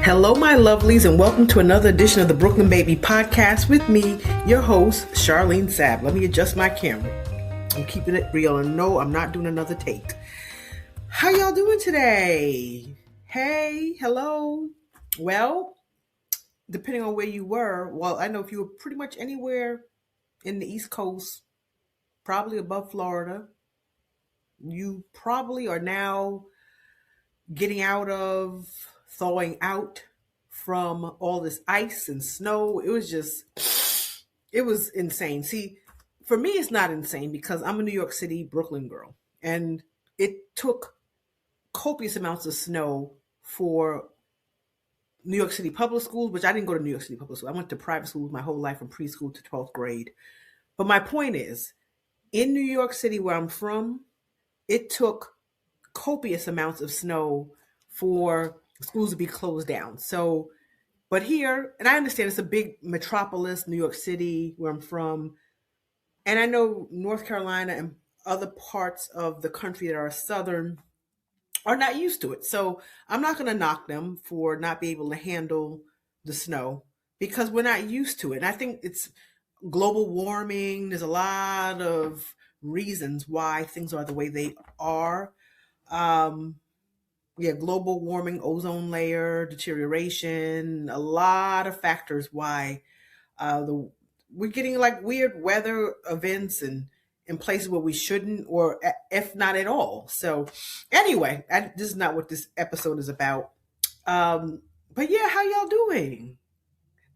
Hello, my lovelies, and welcome to another edition of the Brooklyn Baby Podcast with me, your host, Charlene Sapp. Let me adjust my camera. I'm keeping it real, and no, I'm not doing another take. How y'all doing today? Hey, hello. Well, depending on where you were, I know if you were pretty much anywhere in the East Coast, probably above Florida, you probably are now getting out of, thawing out from all this ice and snow. It was insane. See, for me, it's not insane because I'm a New York City, Brooklyn girl. And it took copious amounts of snow for New York City public schools, which I didn't go to New York City public school. I went to private schools my whole life from preschool to 12th grade. But my point is, in New York City, where I'm from, it took copious amounts of snow for schools to be closed down. So, but here, and I understand it's a big metropolis, New York City, where I'm from, and I know North Carolina and other parts of the country that are southern are not used to it. So I'm not going to knock them for not being able to handle the snow because we're not used to it. And I think it's global warming. There's a lot of reasons why things are the way they are. Global warming, ozone layer deterioration, a lot of factors why we're getting like weird weather events and in places where we shouldn't, or if not at all. So anyway, this is not what this episode is about. But yeah, how y'all doing?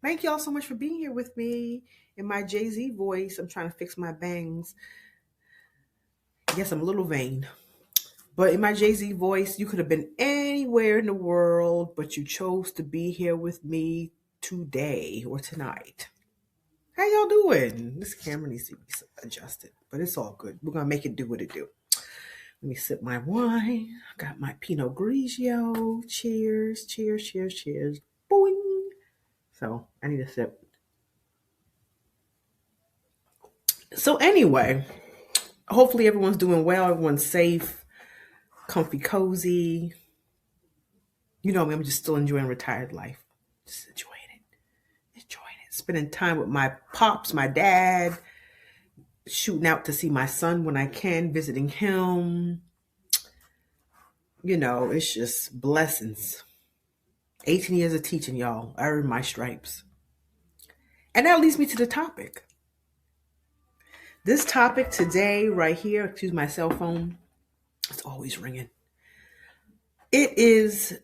Thank y'all so much for being here with me in my Jay-Z voice. I'm trying to fix my bangs. Yes, I'm a little vain. But in my Jay-Z voice, you could have been anywhere in the world, but you chose to be here with me today or tonight. How y'all doing? This camera needs to be adjusted, but it's all good. We're going to make it do what it do. Let me sip my wine. I got my Pinot Grigio. Cheers, cheers, cheers, cheers. Boing. So I need a sip. So anyway, hopefully everyone's doing well. Everyone's safe. Comfy, cozy. You know me, I'm just still enjoying retired life. Just enjoying it. Spending time with my pops, my dad, shooting out to see my son when I can, visiting him. You know, it's just blessings. 18 years of teaching, y'all. I earned my stripes. And that leads me to the topic. This topic today, right here, excuse my cell phone. It's always ringing. It is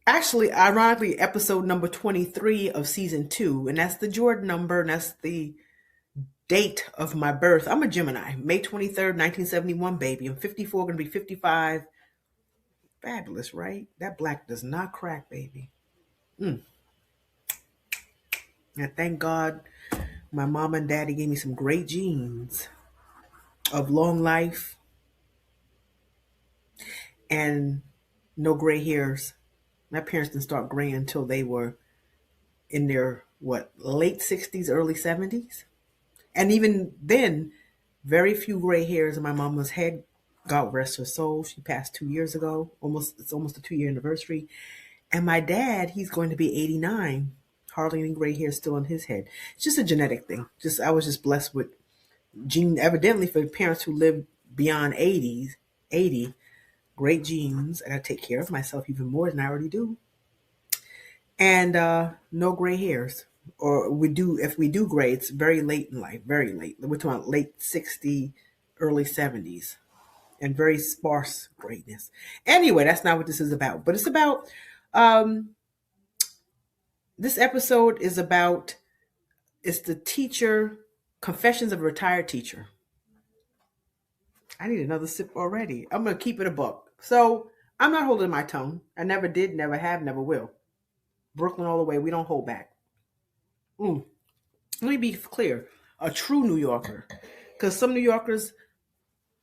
actually, ironically, episode number 23 of season 2. And that's the Jordan number. And that's the date of my birth. I'm a Gemini. May 23rd, 1971, baby. I'm 54, going to be 55. Fabulous, right? That black does not crack, baby. And thank God my mom and daddy gave me some great genes of long life and no gray hairs. My parents didn't start graying until they were in their, late 60s, early 70s. And even then, very few gray hairs in my mama's head. God rest her soul. She passed 2 years ago. It's almost a 2-year anniversary. And my dad, he's going to be 89. Hardly any gray hair still on his head. It's just a genetic thing. I was just blessed with evidently for parents who live beyond 80, great genes. I gotta take care of myself even more than I already do. And no gray hairs. Or if we do gray, it's very late in life, very late. We're talking about late 60s, early 70s. And very sparse grayness. Anyway, that's not what this is about. But it's about, this episode is about, it's the teacher, Confessions of a Retired Teacher. I need another sip already. I'm going to keep it a buck. So I'm not holding my tongue. I never did, never have, never will. Brooklyn all the way. We don't hold back. Let me be clear. A true New Yorker. Because some New Yorkers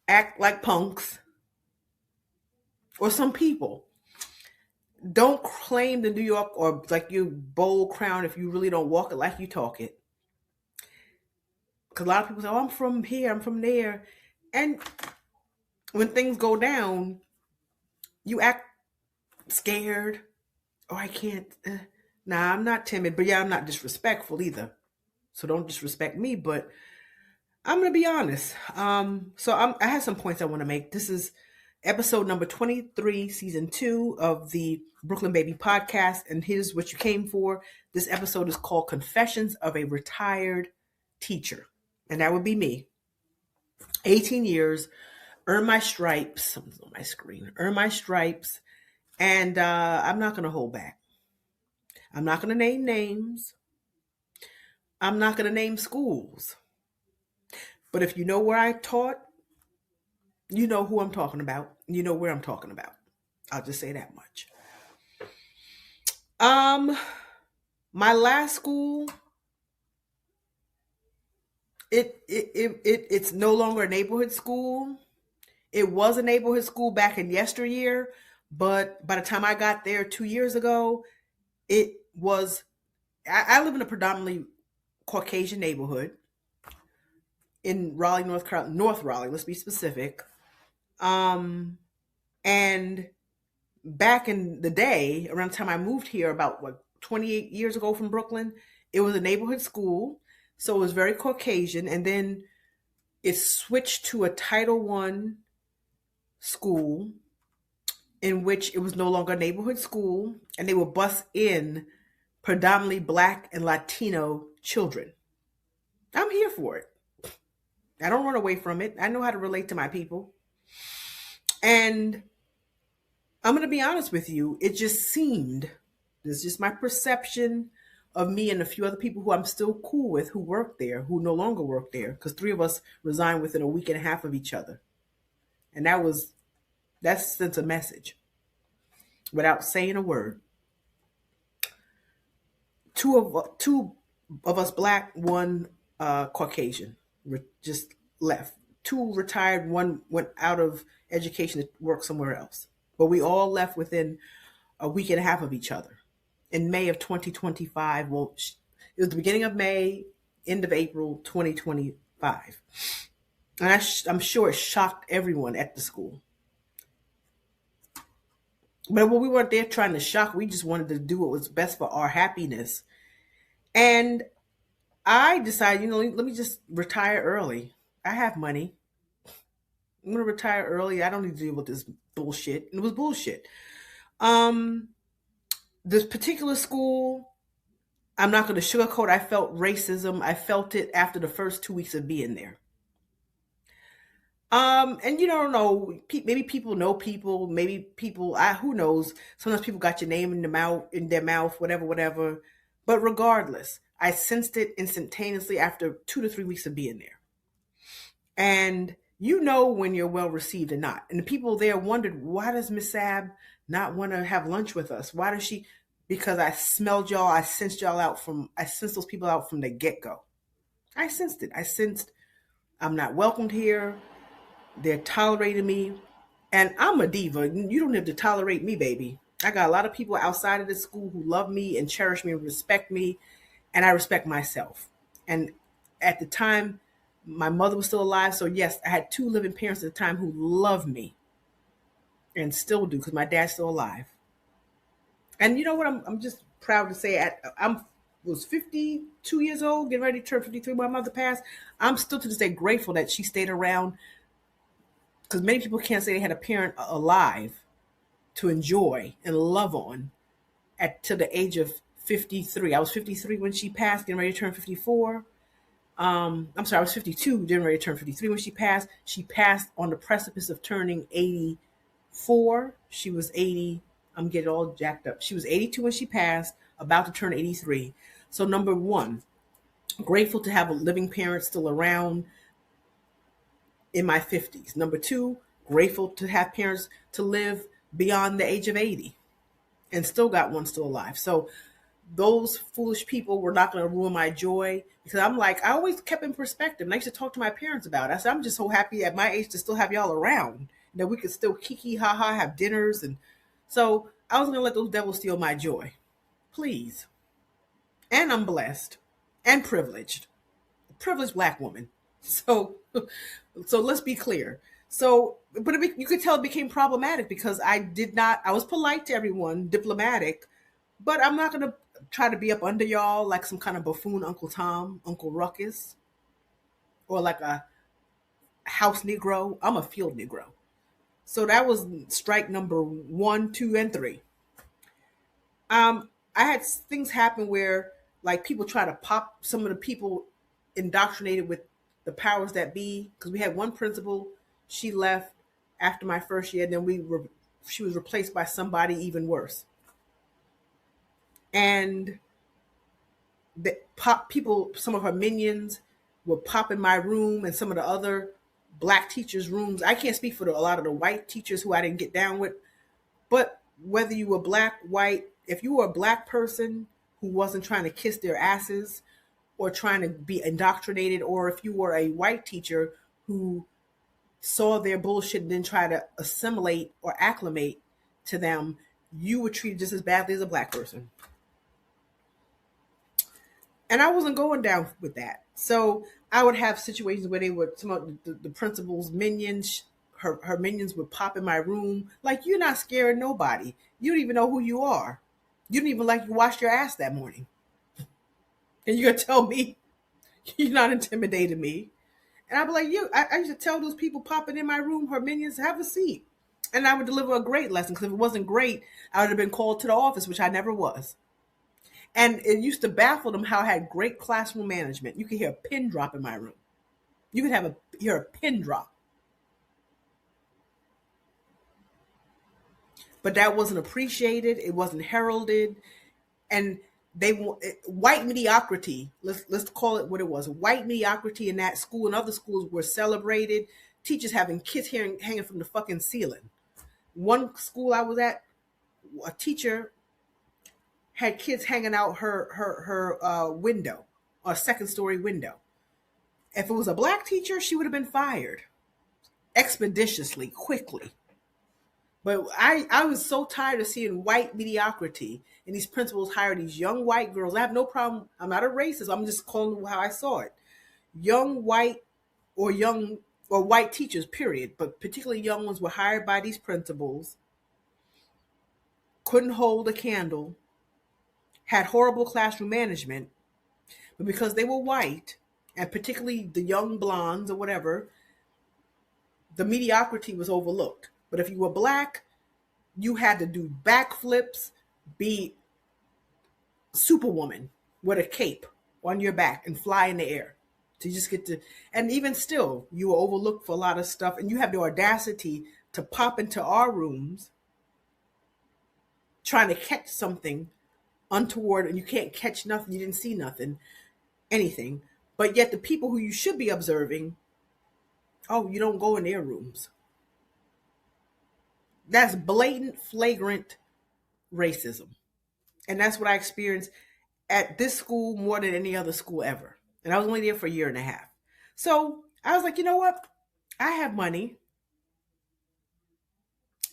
act like punks. Or some people don't claim the New York or like you bold crown if you really don't walk it like you talk it. Because a lot of people say, oh, I'm from here, I'm from there. And when things go down, you act scared, Oh, I can't. Nah, I'm not timid, but yeah, I'm not disrespectful either. So don't disrespect me. But I'm gonna be honest. I have some points I want to make. This is episode number 23, season 2 of the Brooklyn Baby podcast, and here's what you came for. This episode is called "Confessions of a Retired Teacher," and that would be me. 18 years, earn my stripes. Something's on my screen. Earn my stripes, and I'm not gonna hold back. I'm not gonna name names. I'm not gonna name schools. But if you know where I taught, you know who I'm talking about. You know where I'm talking about. I'll just say that much. Um, my last school, it's no longer a neighborhood school. It was a neighborhood school back in yesteryear, but by the time I got there 2 years ago, it was. I live in a predominantly Caucasian neighborhood in Raleigh, North Carolina, North Raleigh. Let's be specific. Um, and back in the day, around the time I moved here, about 28 years ago from Brooklyn, it was a neighborhood school, so it was very Caucasian, and then it switched to a Title One school, in which it was no longer a neighborhood school, and they would bus in predominantly Black and Latino children. I'm here for it. I don't run away from it. I know how to relate to my people, and I'm going to be honest with you. It just seemed, this is just my perception of me and a few other people who I'm still cool with who work there, who no longer work there, because 3 of us resigned within a week and a half of each other. And that sent a message without saying a word. Two of us Black, one Caucasian, just left. Two retired, one went out of education to work somewhere else. But we all left within a week and a half of each other. In May of 2025, well, it was the beginning of May, end of April 2025. And I'm sure it shocked everyone at the school. But we weren't there trying to shock. We just wanted to do what was best for our happiness. And I decided, let me just retire early. I have money. I'm going to retire early. I don't need to deal with this bullshit. And it was bullshit. Um, this particular school, I'm not going to sugarcoat. I felt racism. I felt it after the first 2 weeks of being there. And you don't know, maybe people know people, maybe people, who knows? Sometimes people got your name in their mouth, whatever. But regardless, I sensed it instantaneously after 2 to 3 weeks of being there. And you know when you're well received or not. And the people there wondered, why does Miss Sab not want to have lunch with us? Why does she? Because I smelled y'all. I sensed those people out from the get-go. I sensed it. I sensed I'm not welcomed here. They're tolerating me. And I'm a diva. You don't have to tolerate me, baby. I got a lot of people outside of this school who love me and cherish me and respect me. And I respect myself. And at the time, my mother was still alive. So yes, I had 2 living parents at the time who loved me and still do, because my dad's still alive. And you know what? I'm just proud to say was 52 years old, getting ready to turn 53 when my mother passed. I'm still to this day grateful that she stayed around, because many people can't say they had a parent alive to enjoy and love on to the age of 53. I was 53 when she passed, getting ready to turn 54. I'm sorry, I was 52, getting ready to turn 53 when she passed. She passed on the precipice of turning 84. She was 80. I'm getting all jacked up. She was 82 when she passed, about to turn 83. So number one, grateful to have a living parent still around in my 50s. Number two, grateful to have parents to live beyond the age of 80 and still got one still alive. So those foolish people were not going to ruin my joy, because I'm like, I always kept in perspective. And I used to talk to my parents about it. I said, I'm just so happy at my age to still have y'all around, that we could still kiki, haha, have dinners. And so I was going to let those devils steal my joy. Please. And I'm blessed and privileged. A privileged Black woman. So let's be clear. So, but you could tell it became problematic, because I was polite to everyone, diplomatic, But I'm not gonna try to be up under y'all like some kind of buffoon Uncle Tom, Uncle Ruckus, or like a house Negro. I'm a field Negro. So that was strike number 1, 2, and 3. I had things happen where like people try to pop some of the people indoctrinated with the powers that be. Because we had one principal, she left after my first year, and then she was replaced by somebody even worse. And the pop people, some of her minions would pop in my room and some of the other black teachers' rooms. I can't speak for a lot of the white teachers who I didn't get down with, but whether you were black, white, if you were a black person who wasn't trying to kiss their asses or trying to be indoctrinated, or if you were a white teacher who saw their bullshit and then try to assimilate or acclimate to them, you were treated just as badly as a black person. And I wasn't going down with that. So I would have situations where they would, some of the principal's minions, her minions would pop in my room. Like, you're not scaring nobody. You don't even know who you are. You didn't even like you washed your ass that morning. And you're going to tell me you're not intimidating me. And I'd be like, I used to tell those people popping in my room, her minions, have a seat. And I would deliver a great lesson, because if it wasn't great, I would have been called to the office, which I never was. And it used to baffle them how I had great classroom management. You could hear a pin drop in my room. You could hear a pin drop. But that wasn't appreciated. It wasn't heralded. And white mediocrity, let's call it what it was. White mediocrity in that school and other schools were celebrated. Teachers having kids hanging from the fucking ceiling. One school I was at, a teacher had kids hanging out her window, a second story window. If it was a black teacher, she would have been fired expeditiously, quickly. But I was so tired of seeing white mediocrity, and these principals hire these young white girls. I have no problem. I'm not a racist. I'm just calling how I saw it. Young white or white teachers, period, but particularly young ones, were hired by these principals, couldn't hold a candle, had horrible classroom management, but because they were white, and particularly the young blondes or whatever, the mediocrity was overlooked. But if you were black, you had to do backflips, be Superwoman with a cape on your back and fly in the air to just get to, and even still, you were overlooked for a lot of stuff, and you have the audacity to pop into our rooms trying to catch something untoward, and you can't catch nothing, you didn't see nothing, anything. But yet the people who you should be observing, oh, you don't go in their rooms. That's blatant, flagrant racism. And that's what I experienced at this school more than any other school ever. And I was only there for a year and a half. So I was like, you know what? I have money.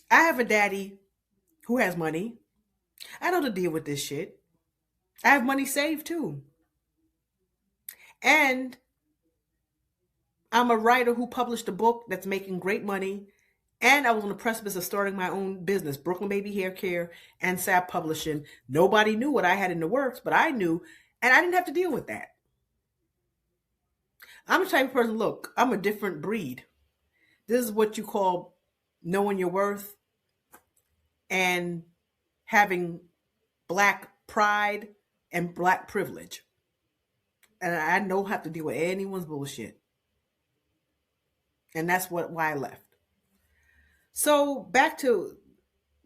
I have a daddy who has money. I know to deal with this shit. I have money saved too. And I'm a writer who published a book that's making great money. And I was on the precipice of starting my own business, Brooklyn Baby Hair Care and SAP Publishing. Nobody knew what I had in the works, but I knew, and I didn't have to deal with that. I'm the type of person, look, I'm a different breed. This is what you call knowing your worth and having black pride and black privilege. And I don't have to deal with anyone's bullshit. And that's why I left. So back to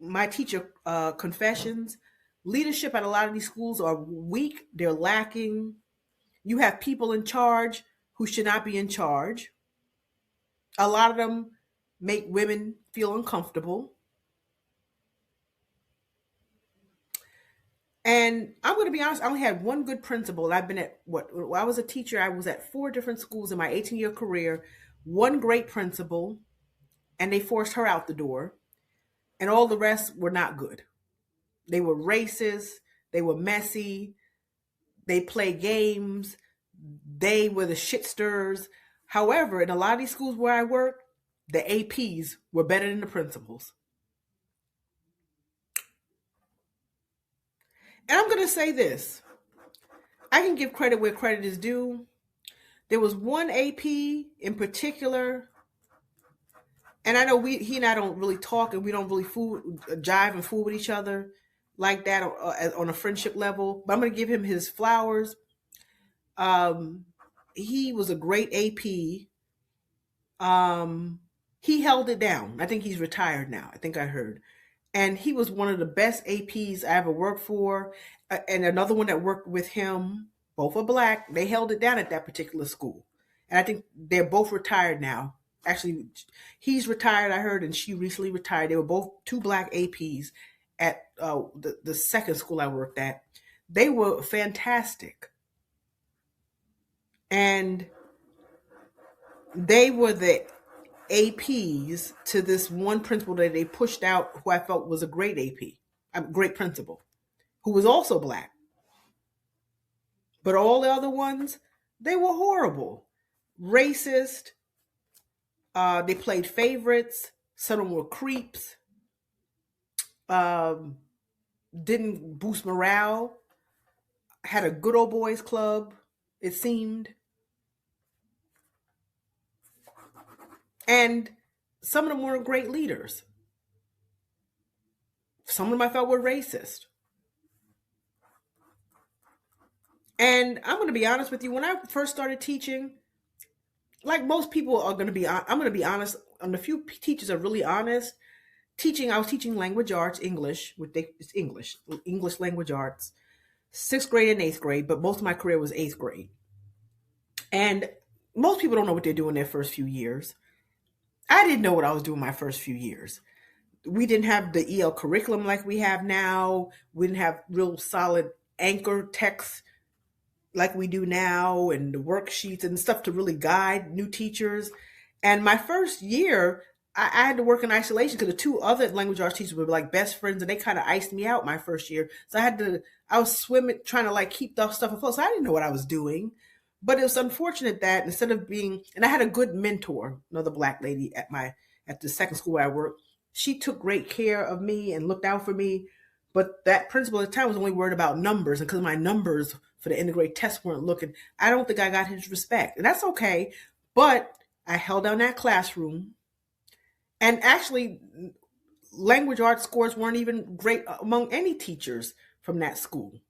my teacher confessions. Leadership at a lot of these schools are weak. They're lacking. You have people in charge who should not be in charge. A lot of them make women feel uncomfortable. And I'm going to be honest, I only had one good principal. I've been at when I was a teacher, I was at 4 different schools in my 18-year career. One great principal, and they forced her out the door. And all the rest were not good. They were racist. They were messy. They played games. They were the shit stirrers. However, in a lot of these schools where I worked, the APs were better than the principals. And I'm going to say this. I can give credit where credit is due. There was one AP in particular, and I know he and I don't really talk, and we don't really jive and fool with each other like that on a friendship level. But I'm going to give him his flowers. He was a great AP. He held it down. I think he's retired now. I think I heard. And he was one of the best APs I ever worked for. And another one that worked with him, both are black. They held it down at that particular school. And I think they're both retired now. Actually, he's retired, I heard, and she recently retired. They were both two black APs at the second school I worked at. They were fantastic. And they were the APs to this one principal that they pushed out, who I felt was a great AP, a great principal, who was also black. But all the other ones, they were horrible, racist. They played favorites. Some of them were creeps. Didn't boost morale. Had a good old boys club, it seemed. And some of them weren't great leaders. Some of them I felt were racist. And I'm going to be honest with you, when I first started teaching, like most people are going to be, I'm going to be honest, and a few teachers are really honest. I was teaching language arts, English, it's English language arts, 6th grade and 8th grade, but most of my career was 8th grade. And most people don't know what they're doing their first few years. I didn't know what I was doing my first few years. We didn't have the EL curriculum like we have now. We didn't have real solid anchor texts like we do now, and the worksheets and stuff to really guide new teachers. And my first year, I had to work in isolation because the two other language arts teachers were like best friends, and they kind of iced me out my first year. So I was swimming, trying to like keep the stuff afloat. So I didn't know what I was doing. But it was unfortunate that instead of and I had a good mentor, another black lady at the second school where I worked. She took great care of me and looked out for me. But that principal at the time was only worried about numbers, and because my numbers for the integrated test weren't looking, I don't think I got his respect. And that's okay. But I held down that classroom. And actually, language arts scores weren't even great among any teachers from that school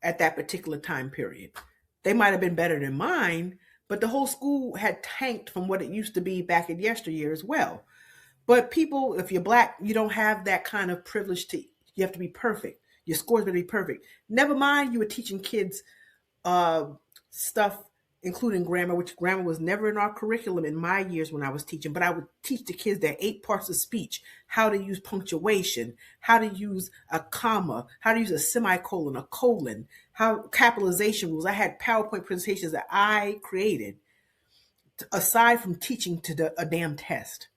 at that particular time period. They might have been better than mine, but the whole school had tanked from what it used to be back in yesteryear as well. But people, if you're black, you don't have that kind of privilege you have to be perfect. Your scores better be perfect. Never mind, you were teaching kids stuff, including grammar, which grammar was never in our curriculum in my years when I was teaching. But I would teach the kids their 8 parts of speech, how to use punctuation, how to use a comma, how to use a semicolon, a colon, how capitalization rules. I had PowerPoint presentations that I created aside from teaching to a damn test.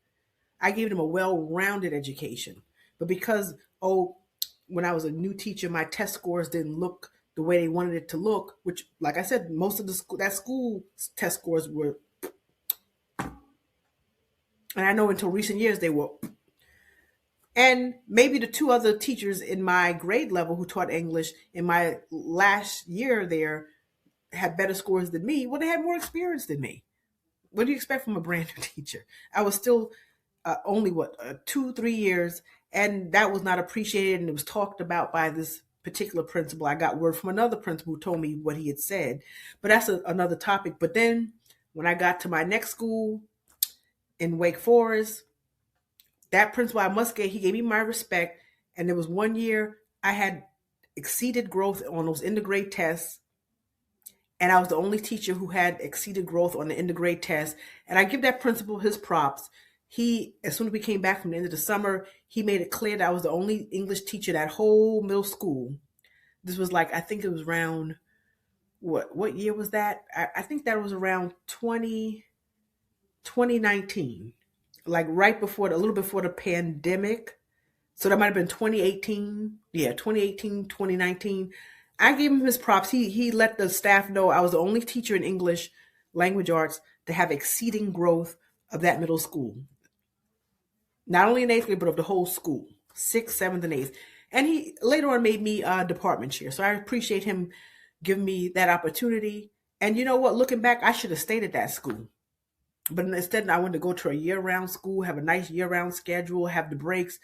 I gave them a well-rounded education. But because, when I was a new teacher, my test scores didn't look the way they wanted it to look, which, like I said, most of that school test scores were, and I know until recent years they were. And maybe the 2 other teachers in my grade level who taught English in my last year there had better scores than me. Well, they had more experience than me. What do you expect from a brand new teacher? I was still only 2-3 years, and that was not appreciated, and it was talked about by this particular principal. I got word from another principal who told me what he had said, but that's another topic. But then when I got to my next school in Wake Forest, that principal, I must say, he gave me my respect. And there was one year I had exceeded growth on those end-of-grade tests, and I was the only teacher who had exceeded growth on the end-of-grade test. And I give that principal his props. He, as soon as we came back from the end of the summer, he made it clear that I was the only English teacher that whole middle school. This was like, I think it was around, what year was that? I think that was around 2019, like right before, a little before the pandemic. So that might have been 2018. Yeah, 2018, 2019. I gave him his props. He let the staff know I was the only teacher in English language arts to have exceeding growth of that middle school. Not only in 8th grade, but of the whole school, 6th, 7th, and 8th. And he later on made me a department chair. So I appreciate him giving me that opportunity. And you know what? Looking back, I should have stayed at that school. But instead, I wanted to go to a year round school, have a nice year round schedule, have the breaks.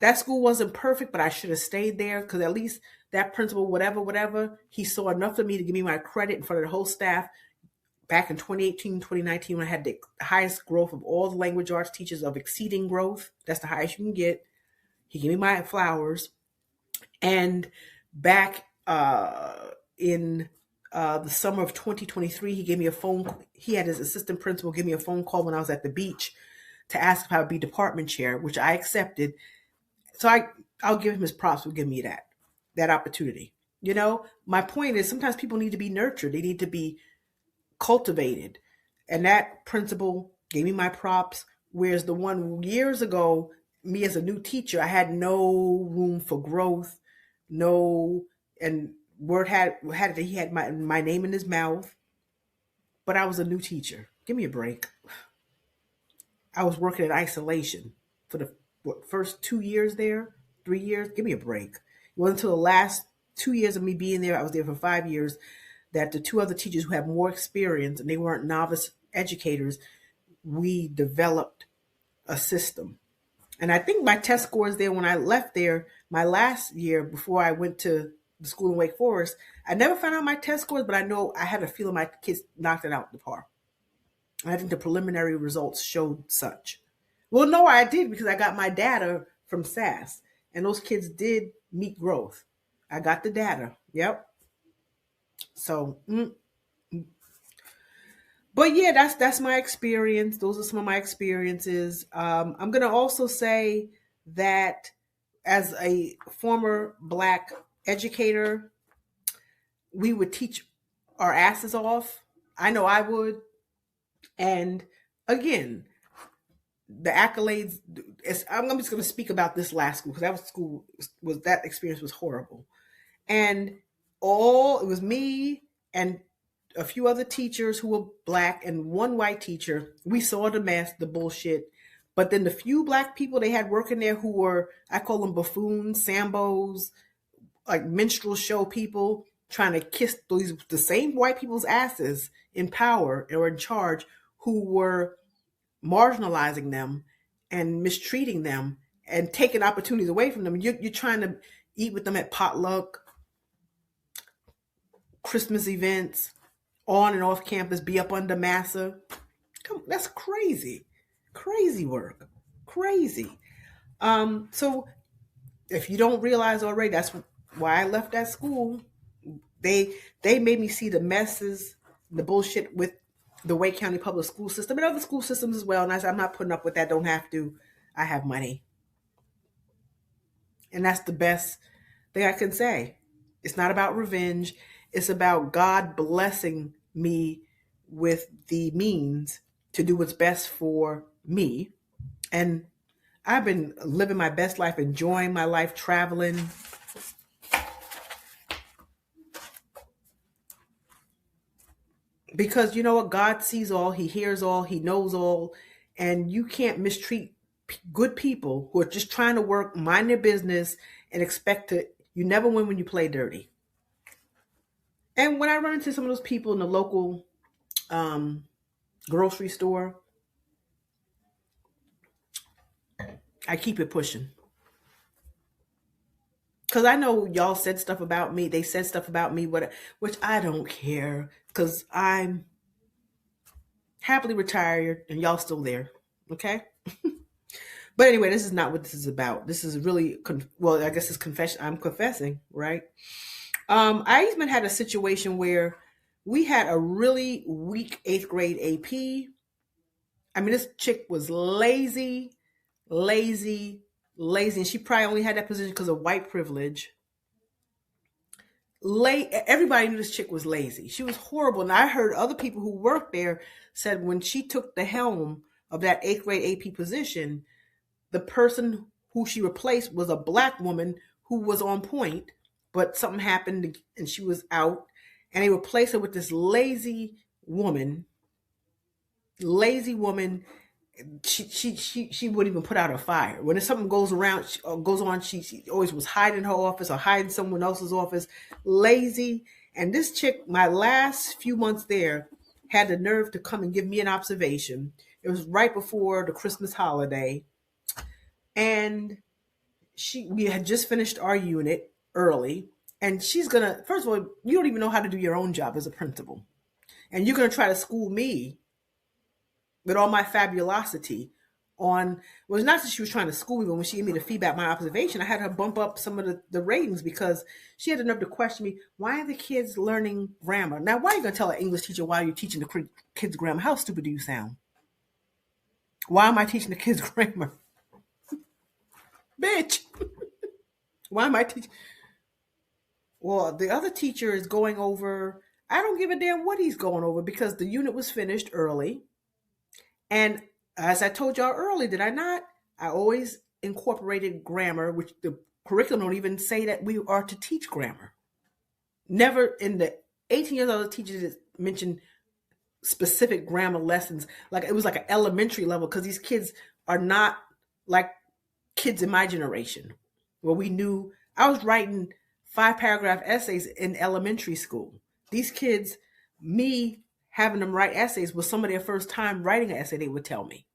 That school wasn't perfect, but I should have stayed there because at least that principal, whatever, he saw enough of me to give me my credit in front of the whole staff back in 2018, 2019, when I had the highest growth of all the language arts teachers of exceeding growth. That's the highest you can get. He gave me my flowers. And back in the summer of 2023, he gave me a phone. He had his assistant principal give me a phone call when I was at the beach to ask if I would be department chair, which I accepted. So I'll give him his props for giving me that opportunity. You know, my point is sometimes people need to be nurtured. They need to be cultivated. And that principal gave me my props. Whereas the one years ago, me as a new teacher, I had no room for growth, no, and word had it that he had my name in his mouth, but I was a new teacher. Give me a break. I was working in isolation for the first 2 years there, 3 years. Give me a break. It wasn't until the last 2 years of me being there, I was there for 5 years, that the two other teachers who had more experience and they weren't novice educators, we developed a system. And I think my test scores there when I left there, my last year before I went to the school in Wake Forest, I never found out my test scores, but I know I had a feeling my kids knocked it out the park. I think the preliminary results showed such. Well, no, I did because I got my data from SAS, and those kids did meet growth. I got the data. Yep. So, but yeah, that's my experience. Those are some of my experiences. I'm gonna also say that as a former Black educator, we would teach our asses off. I know I would. And again, the accolades. I'm just going to speak about this last school because that experience was horrible, and all it was me and a few other teachers who were Black and one white teacher. We saw the mess, the bullshit, but then the few Black people they had working there who were, I call them buffoons, sambos, like minstrel show people trying to kiss the same white people's asses in power or in charge, who were marginalizing them and mistreating them and taking opportunities away from them. You're trying to eat with them at potluck, Christmas events, on and off campus, be up under massa. That's crazy. Crazy work. Crazy. So if you don't realize already, that's why I left that school. They made me see the messes, the bullshit with the Wake County public school system and other school systems as well. And I said, I'm not putting up with that. Don't have to. I have money. And that's the best thing I can say. It's not about revenge. It's about God blessing me with the means to do what's best for me. And I've been living my best life, enjoying my life, traveling. Because you know what? God sees all, He hears all, He knows all, and you can't mistreat good people who are just trying to work, mind their business, and expect to. You never win when you play dirty. And when I run into some of those people in the local grocery store, I keep it pushing. Because I know y'all said stuff about me. They said stuff about me, which I don't care. Because I'm happily retired and y'all still there. Okay? But anyway, this is not what this is about. This is really, I guess it's confession. I'm confessing, right? I even had a situation where we had a really weak 8th grade AP. I mean, this chick was lazy, and she probably only had that position because of white privilege. Everybody knew this chick was lazy. She was horrible. And I heard other people who worked there said when she took the helm of that 8th grade AP position, the person who she replaced was a Black woman who was on point, but something happened and she was out, and they replaced her with this lazy woman, She wouldn't even put out a fire. When something goes around goes on, she always was hiding in her office or hiding someone else's office, lazy. And this chick, my last few months there, had the nerve to come and give me an observation. It was right before the Christmas holiday, and we had just finished our unit early, and she's gonna, first of all, you don't even know how to do your own job as a principal, and you're gonna try to school me with all my fabulosity on, well, it's not that she was trying to school me, but when she gave me the feedback, my observation, I had her bump up some of the ratings because she had enough to question me. Why are the kids learning grammar? Now, why are you going to tell an English teacher why you're teaching the kids grammar? How stupid do you sound? Why am I teaching the kids grammar? Bitch. Why am I teaching? Well, the other teacher is going over, I don't give a damn what he's going over because the unit was finished early. And as I told y'all earlier, did I not? I always incorporated grammar, which the curriculum don't even say that we are to teach grammar. Never in the 18 years old teachers mentioned specific grammar lessons. Like it was like an elementary level because these kids are not like kids in my generation where we knew I was writing 5-paragraph essays in elementary school. These kids, me having them write essays was some of their first time writing an essay, they would tell me.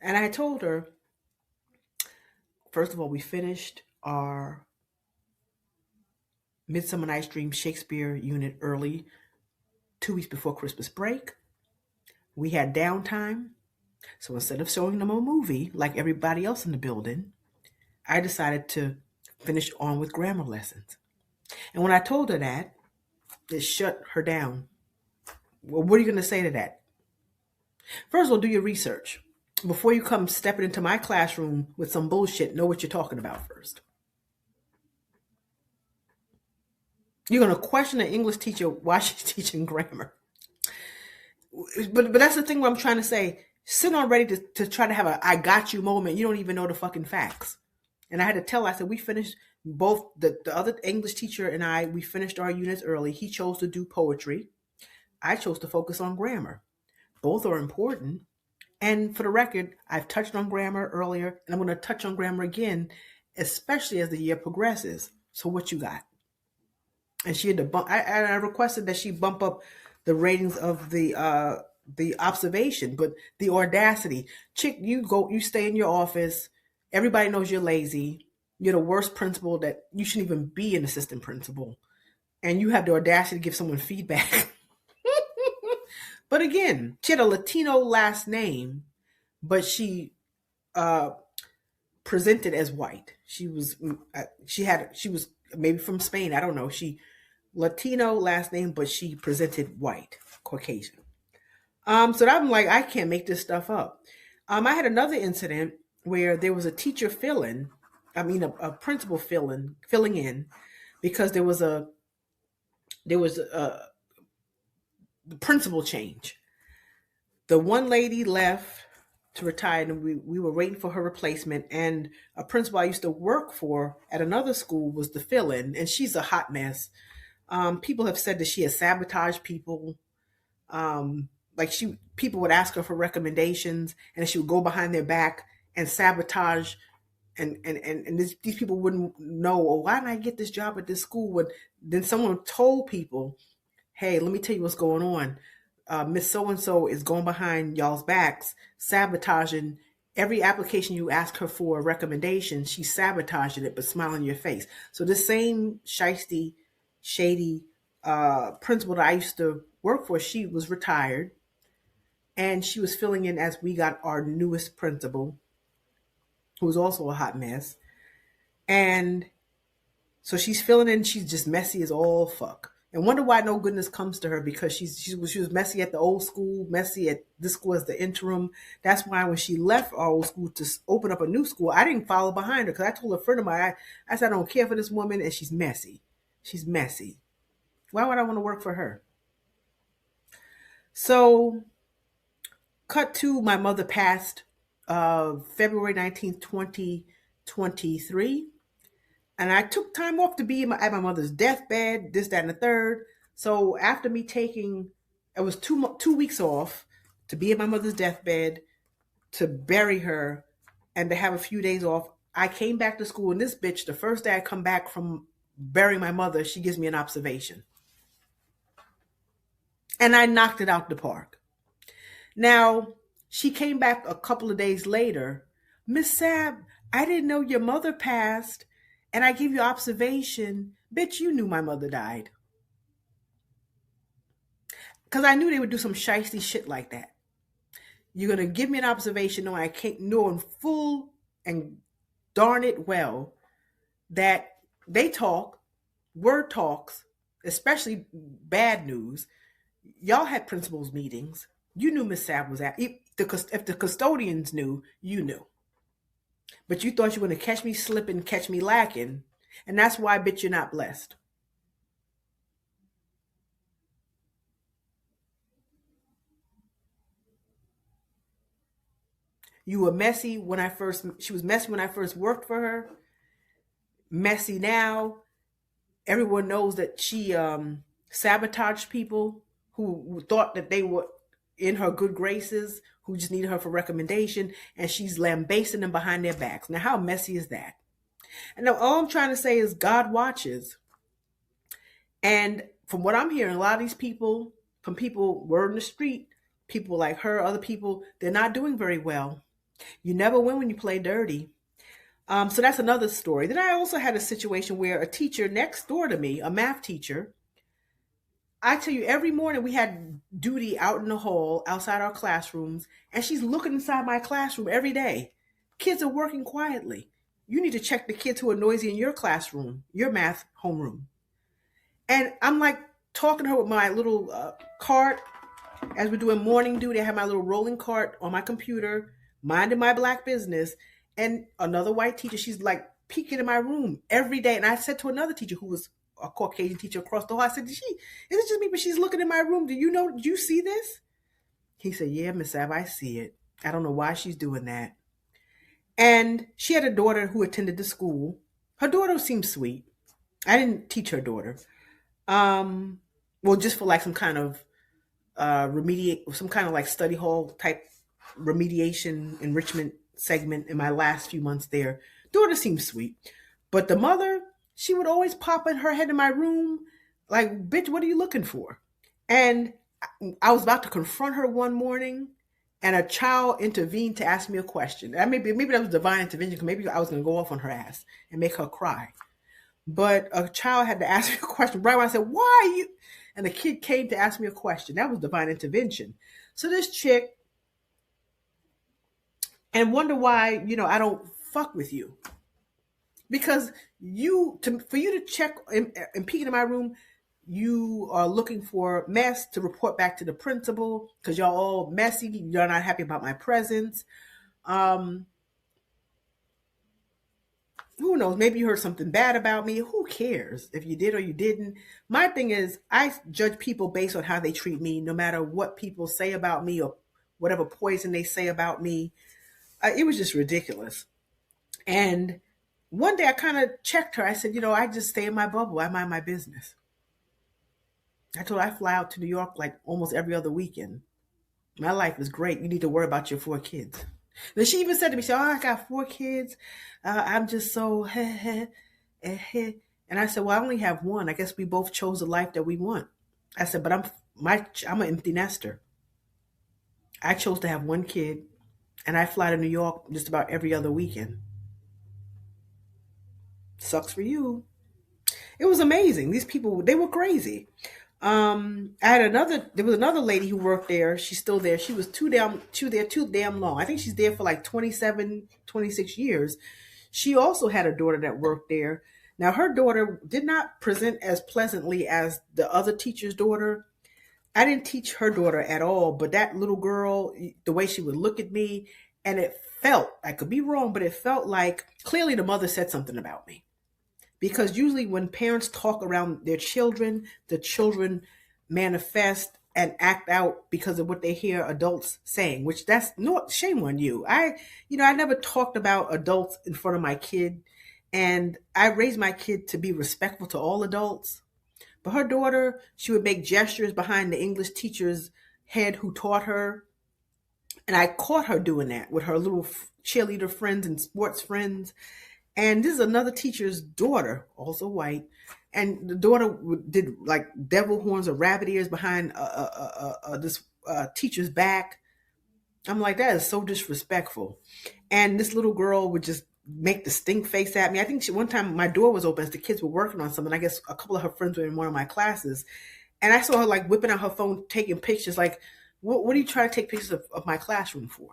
And I told her, first of all, we finished our Midsummer Night's Dream Shakespeare unit early, 2 weeks before Christmas break. We had downtime. So instead of showing them a movie like everybody else in the building, I decided to finish on with grammar lessons. And when I told her that, it shut her down. Well, what are you going to say to that? First of all, do your research. Before you come stepping into my classroom with some bullshit, know what you're talking about first. You're going to question an English teacher why she's teaching grammar. But that's the thing what I'm trying to say. Sitting on ready to try to have a I got you moment. You don't even know the fucking facts. And I had to tell, I said, we finished, both the other English teacher and I, we finished our units early. He chose to do poetry. I chose to focus on grammar. Both are important. And for the record, I've touched on grammar earlier, and I'm going to touch on grammar again, especially as the year progresses. So what you got? And she had to bump, I requested that she bump up the ratings of the observation, but the audacity. Chick, you stay in your office. Everybody knows you're lazy. You're the worst principal, that you shouldn't even be an assistant principal. And you have the audacity to give someone feedback. But again, she had a Latino last name, but she presented as white. She was maybe from Spain. I don't know. She Latino last name, but she presented white, Caucasian. So I'm like, I can't make this stuff up. I had another incident where there was a teacher a principal filling in because there was a principal change. The one lady left to retire, and we were waiting for her replacement. And a principal I used to work for at another school was the fill-in, and she's a hot mess. People have said that she has sabotaged people. People would ask her for recommendations, and she would go behind their back and sabotage. And these people wouldn't know, well, why didn't I get this job at this school? Then someone told people, hey, let me tell you what's going on. Miss So-and-so is going behind y'all's backs, sabotaging every application you ask her for a recommendation. She's sabotaging it, but smiling in your face. So this same shady principal that I used to work for, she was retired, and she was filling in as we got our newest principal, who was also a hot mess. And so she's filling in. She's just messy as all fuck. And wonder why no goodness comes to her, because she was messy at the old school, messy at this school as the interim. That's why when she left our old school to open up a new school, I didn't follow behind her, because I told a friend of mine, I said, I don't care for this woman, and she's messy. She's messy. Why would I want to work for her? So, cut to my mother passed February 19th, 2023. And I took time off to be at my mother's deathbed, this, that, and the third. So after me taking, it was 2 weeks off. to be at my mother's deathbed, to bury her, and to have a few days off. I came back to school, and this bitch, the first day I come back from burying my mother, she gives me an observation. And I knocked it out the park. Now, she came back a couple of days later. Miss Sab, I didn't know your mother passed, and I gave you observation. Bitch, you knew my mother died. Because I knew they would do some shiesty shit like that. You're going to give me an observation knowing I can't know in full and darn it well that they talk, word talks, especially bad news. Y'all had principals meetings. You knew Miss Sab was at. If the custodians knew, you knew. But you thought you were going to catch me slipping, catch me lacking. And that's why, bitch, you're not blessed. You were messy when she was messy when I first worked for her. Messy now. Everyone knows that she sabotaged people who thought that they were in her good graces, who just needed her for recommendation, and she's lambasting them behind their backs. Now, how messy is that? And now all I'm trying to say is God watches. And from what I'm hearing, a lot of these people, from people word in the street, people like her, other people, they're not doing very well. You never win when you play dirty. So that's another story. Then I also had a situation where a teacher next door to me, a math teacher, I tell you, every morning we had duty out in the hall, outside our classrooms, and she's looking inside my classroom every day. Kids are working quietly. You need to check the kids who are noisy in your classroom, your math homeroom. And I'm like talking to her with my little cart as we're doing morning duty. I have my little rolling cart on my computer, minding my black business. And another white teacher, she's like peeking in my room every day. And I said to another teacher who was a Caucasian teacher across the hall, I said, is it just me? But she's looking in my room. Do you see this? He said, yeah, Miss Ab, I see it. I don't know why she's doing that. And she had a daughter who attended the school. Her daughter seemed sweet. I didn't teach her daughter. Well, just for like some kind of some kind of like study hall type remediation enrichment segment in my last few months there. Daughter seemed sweet. But the mother, she would always pop in her head in my room like, bitch, what are you looking for? And I was about to confront her one morning, and a child intervened to ask me a question. Maybe that was divine intervention, because maybe I was going to go off on her ass and make her cry. But a child had to ask me a question right when I said, why are you? And the kid came to ask me a question. That was divine intervention. So this chick, and wonder why, I don't fuck with you. Because for you to check and peek into my room, you are looking for mess to report back to the principal because y'all all messy. You're not happy about my presence. Who knows? Maybe you heard something bad about me. Who cares if you did or you didn't? My thing is, I judge people based on how they treat me, no matter what people say about me or whatever poison they say about me. It was just ridiculous. And one day I kind of checked her. I said, I just stay in my bubble. I mind my business. I told her I fly out to New York like almost every other weekend. My life is great. You need to worry about your 4 kids. Then she even said to me, I got 4 kids. I'm just so And I said, well, I only have 1. I guess we both chose the life that we want. I said, but I'm an empty nester. I chose to have 1 kid, and I fly to New York just about every other weekend. Sucks for you. It was amazing. These people, they were crazy. There was another lady who worked there. She's still there. She was too damn long. I think she's there for like 27, 26 years. She also had a daughter that worked there. Now, her daughter did not present as pleasantly as the other teacher's daughter. I didn't teach her daughter at all, but that little girl, the way she would look at me, and it felt, I could be wrong, but it felt like clearly the mother said something about me. Because usually when parents talk around their children, the children manifest and act out because of what they hear adults saying, which that's no shame on you. I never talked about adults in front of my kid, and I raised my kid to be respectful to all adults. But her daughter, she would make gestures behind the English teacher's head who taught her. And I caught her doing that with her little cheerleader friends and sports friends. And this is another teacher's daughter, also white. And the daughter did like devil horns or rabbit ears behind this teacher's back. I'm like, that is so disrespectful. And this little girl would just make the stink face at me. I think one time my door was open as the kids were working on something. I guess a couple of her friends were in one of my classes. And I saw her like whipping out her phone, taking pictures. Like, what are you trying to take pictures of my classroom for?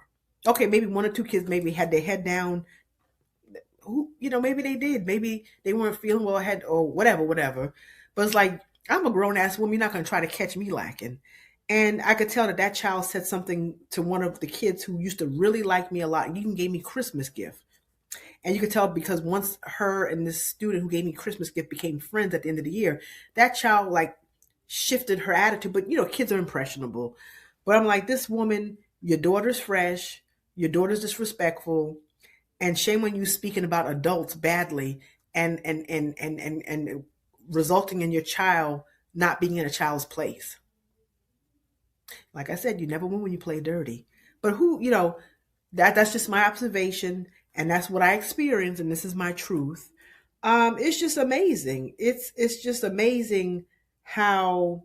Okay, maybe one or two kids maybe had their head down. Who, maybe they did. Maybe they weren't feeling well ahead or whatever. But it's like, I'm a grown ass woman. You're not going to try to catch me lacking. And I could tell that child said something to one of the kids who used to really like me a lot and even gave me Christmas gift. And you could tell because once her and this student who gave me Christmas gift became friends at the end of the year, that child like shifted her attitude. But kids are impressionable. But I'm like, this woman, your daughter's fresh, your daughter's disrespectful, and shame on you speaking about adults badly and resulting in your child not being in a child's place. Like I said, you never win when you play dirty. But that's just my observation, and that's what I experienced, and this is my truth. It's just amazing. It's just amazing how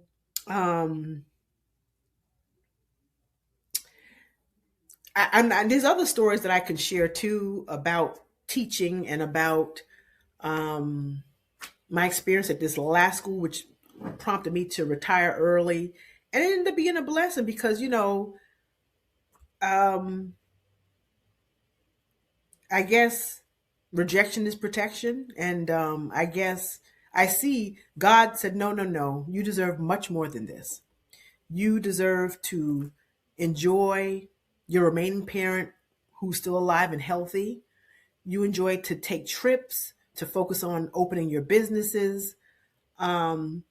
and there's other stories that I can share too about teaching and about my experience at this last school, which prompted me to retire early. And it ended up being a blessing because, um, I guess rejection is protection. And I guess I see God said, no, no, no, you deserve much more than this. You deserve to enjoy your remaining parent who's still alive and healthy. You enjoy to take trips, to focus on opening your businesses, um,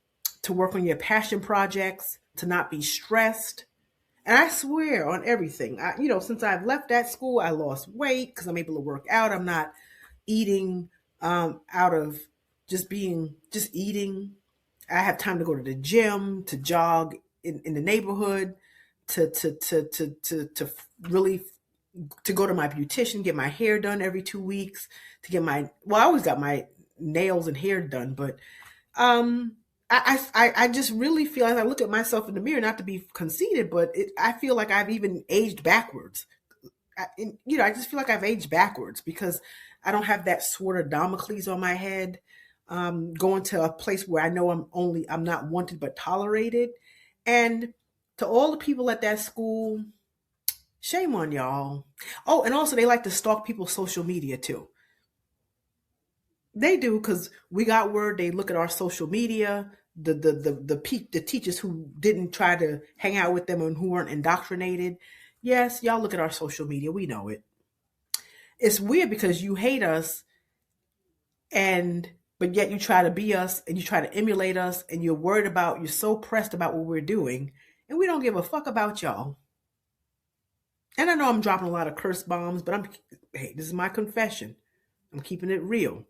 to work on your passion projects, to not be stressed. And I swear on everything. Since I've left that school, I lost weight because I'm able to work out. I'm not eating out of just eating. I have time to go to the gym, to jog in the neighborhood, to really to go to my beautician, get my hair done every 2 weeks, to get I always got my nails and hair done, but um, I just really feel as I look at myself in the mirror, not to be conceited, but I feel like I've even aged backwards. I just feel like I've aged backwards because I don't have that sword of Damocles on my head. Going to a place where I know I'm not wanted but tolerated, and to all the people at that school, shame on y'all. Oh, and also they like to stalk people's social media too. They do because we got word they look at our social media. The teachers who didn't try to hang out with them and who weren't indoctrinated. Yes, y'all look at our social media. We know it. It's weird because you hate us and but yet you try to be us and you try to emulate us and you're so pressed about what we're doing and we don't give a fuck about y'all. And I know I'm dropping a lot of curse bombs, but hey, this is my confession. I'm keeping it real.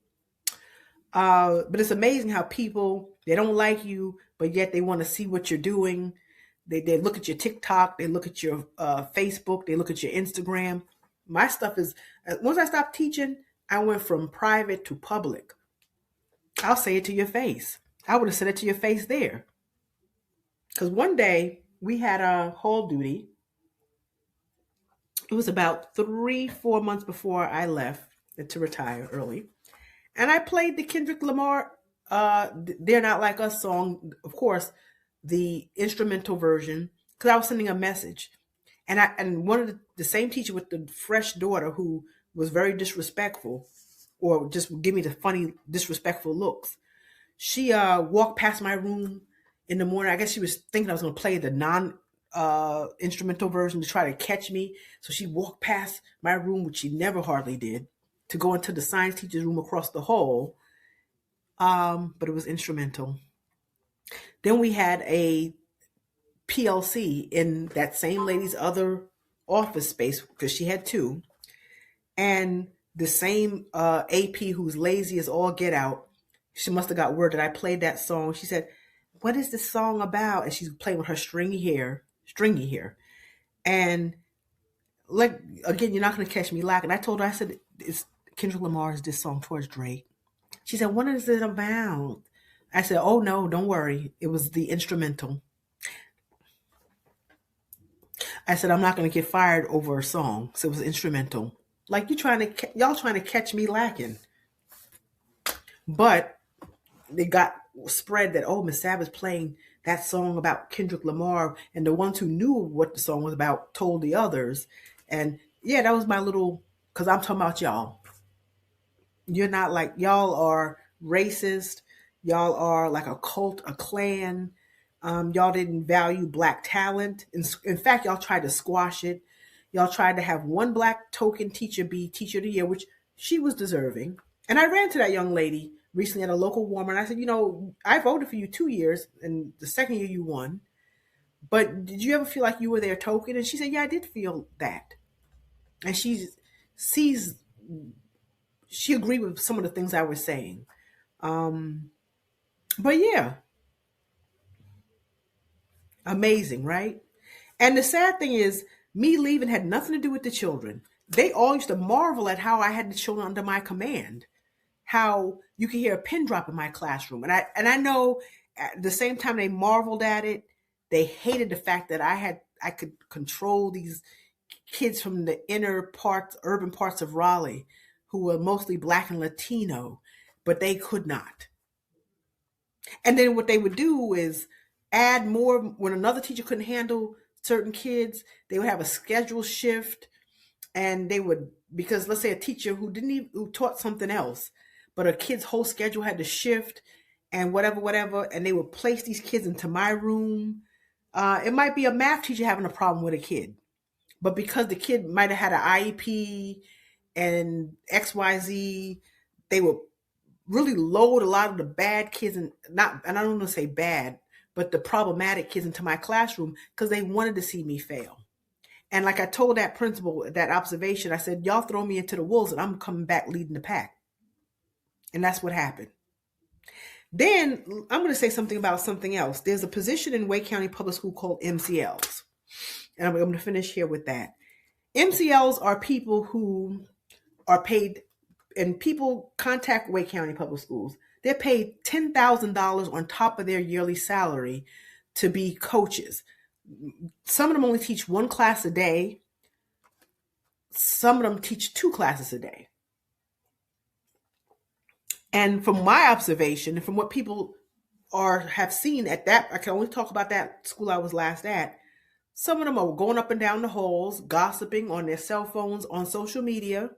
But it's amazing how people they don't like you, but yet they want to see what you're doing. They look at your TikTok, they look at your Facebook, they look at your Instagram. My stuff is once I stopped teaching, I went from private to public. I'll say it to your face. I would have said it to your face there. Because one day we had a hall duty. It was about 3, 4 months before I left to retire early. And I played the Kendrick Lamar They're Not Like Us song, of course, the instrumental version, because I was sending a message. And one of the same teacher with the fresh daughter who was very disrespectful or just would give me the funny disrespectful looks. She walked past my room in the morning. I guess she was thinking I was going to play the non instrumental version to try to catch me. So she walked past my room, which she never hardly did, to go into the science teacher's room across the hall. But it was instrumental. Then we had a PLC in that same lady's other office space because she had two. And the same AP who's lazy as all get out, she must have got word that I played that song. She said, "What is this song about?" And she's playing with her stringy hair. And like, again, you're not going to catch me lacking. I told her, I said, it's Kendrick Lamar's diss song towards Drake. She said, what is it about? I said, oh no, don't worry. It was the instrumental. I said, I'm not going to get fired over a song. So it was instrumental. Like y'all trying to catch me lacking. But they got spread that, oh, Miss Sapp is playing that song about Kendrick Lamar, and the ones who knew what the song was about told the others. And yeah, that was my little, because I'm talking about y'all. You're not like, y'all are racist. Y'all are like a cult, a clan. Y'all didn't value black talent. In fact, y'all tried to squash it. Y'all tried to have one black token teacher be teacher of the year, which she was deserving. And I ran to that young lady recently at a local Walmart. And I said, I voted for you 2 years, and the second year you won. But did you ever feel like you were their token? And she said, yeah, I did feel that. And she agreed with some of the things I was saying. But yeah, amazing, right? And the sad thing is, me leaving had nothing to do with the children. They all used to marvel at how I had the children under my command, how you could hear a pin drop in my classroom. And I know at the same time they marveled at it, they hated the fact that I could control these kids from the urban parts of Raleigh, who were mostly black and Latino, but they could not. And then what they would do is add more when another teacher couldn't handle certain kids. They would have a schedule shift, and they would, because let's say a teacher who taught something else, but a kid's whole schedule had to shift, and whatever, and they would place these kids into my room. It might be a math teacher having a problem with a kid, but because the kid might have had an IEP and XYZ, they would really load a lot of the bad kids, and I don't want to say bad, but the problematic kids into my classroom because they wanted to see me fail. And like I told that principal, that observation, I said, y'all throw me into the wolves and I'm coming back leading the pack. And that's what happened. Then I'm going to say something about something else. There's a position in Wake County Public School called MCLs. And I'm going to finish here with that. MCLs are people who are paid, and people contact Wake County Public Schools. They're paid $10,000 on top of their yearly salary to be coaches. Some of them only teach one class a day. Some of them teach 2 classes a day. And from my observation, and from what people have seen at that, I can only talk about that school I was last at. Some of them are going up and down the halls, gossiping on their cell phones, on social media.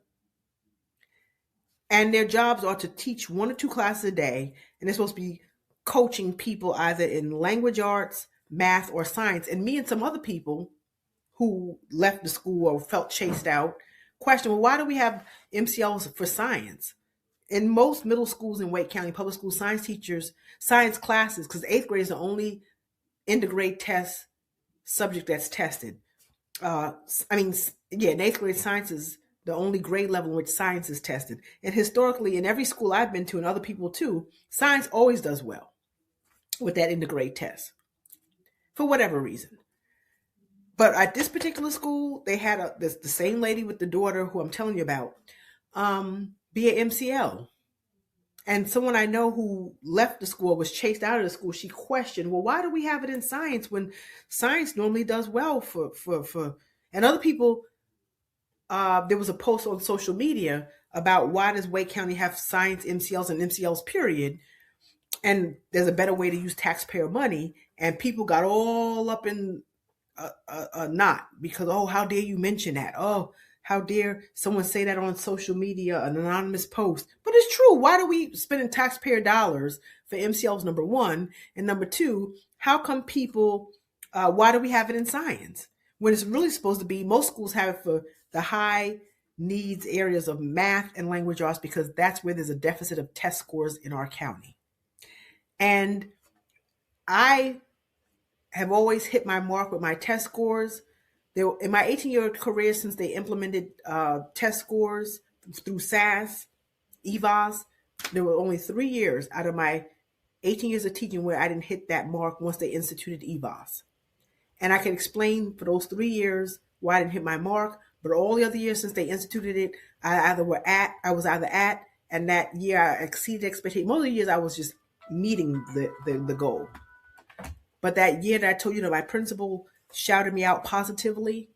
And their jobs are to teach 1 or 2 classes a day. And they're supposed to be coaching people either in language arts, math, or science. And me and some other people who left the school or felt chased out question, well, why do we have MCLs for science? In most middle schools in Wake County Public Schools, science classes, because 8th grade is the only end-of-grade test subject that's tested. In 8th grade science is the only grade level in which science is tested. And historically, in every school I've been to, and other people too, science always does well with that end-of-grade test, for whatever reason. But at this particular school, they had the same lady with the daughter who I'm telling you about, be an MCL. And someone I know who left the school, was chased out of the school, she questioned, well, why do we have it in science when science normally does well for and other people, there was a post on social media about why does Wake County have science MCLs and MCLs period, and there's a better way to use taxpayer money, and people got all up in a knot because, oh, how dare you mention that? Oh, how dare someone say that on social media, an anonymous post? But it's true. Why do we spending taxpayer dollars for MCLs, number one? And number two, how come people, why do we have it in science? When it's really supposed to be, most schools have it for the high needs areas of math and language arts, because that's where there's a deficit of test scores in our county. And I have always hit my mark with my test scores. In my 18-year career, since they implemented test scores through SAS, EVAS, there were only 3 years out of my 18 years of teaching where I didn't hit that mark once they instituted EVAS. And I can explain for those 3 years why I didn't hit my mark, But all the other years since they instituted it, I was either at, and that year I exceeded expectations. Most of the years I was just meeting the goal. But that year that I told you that my principal shouted me out positively,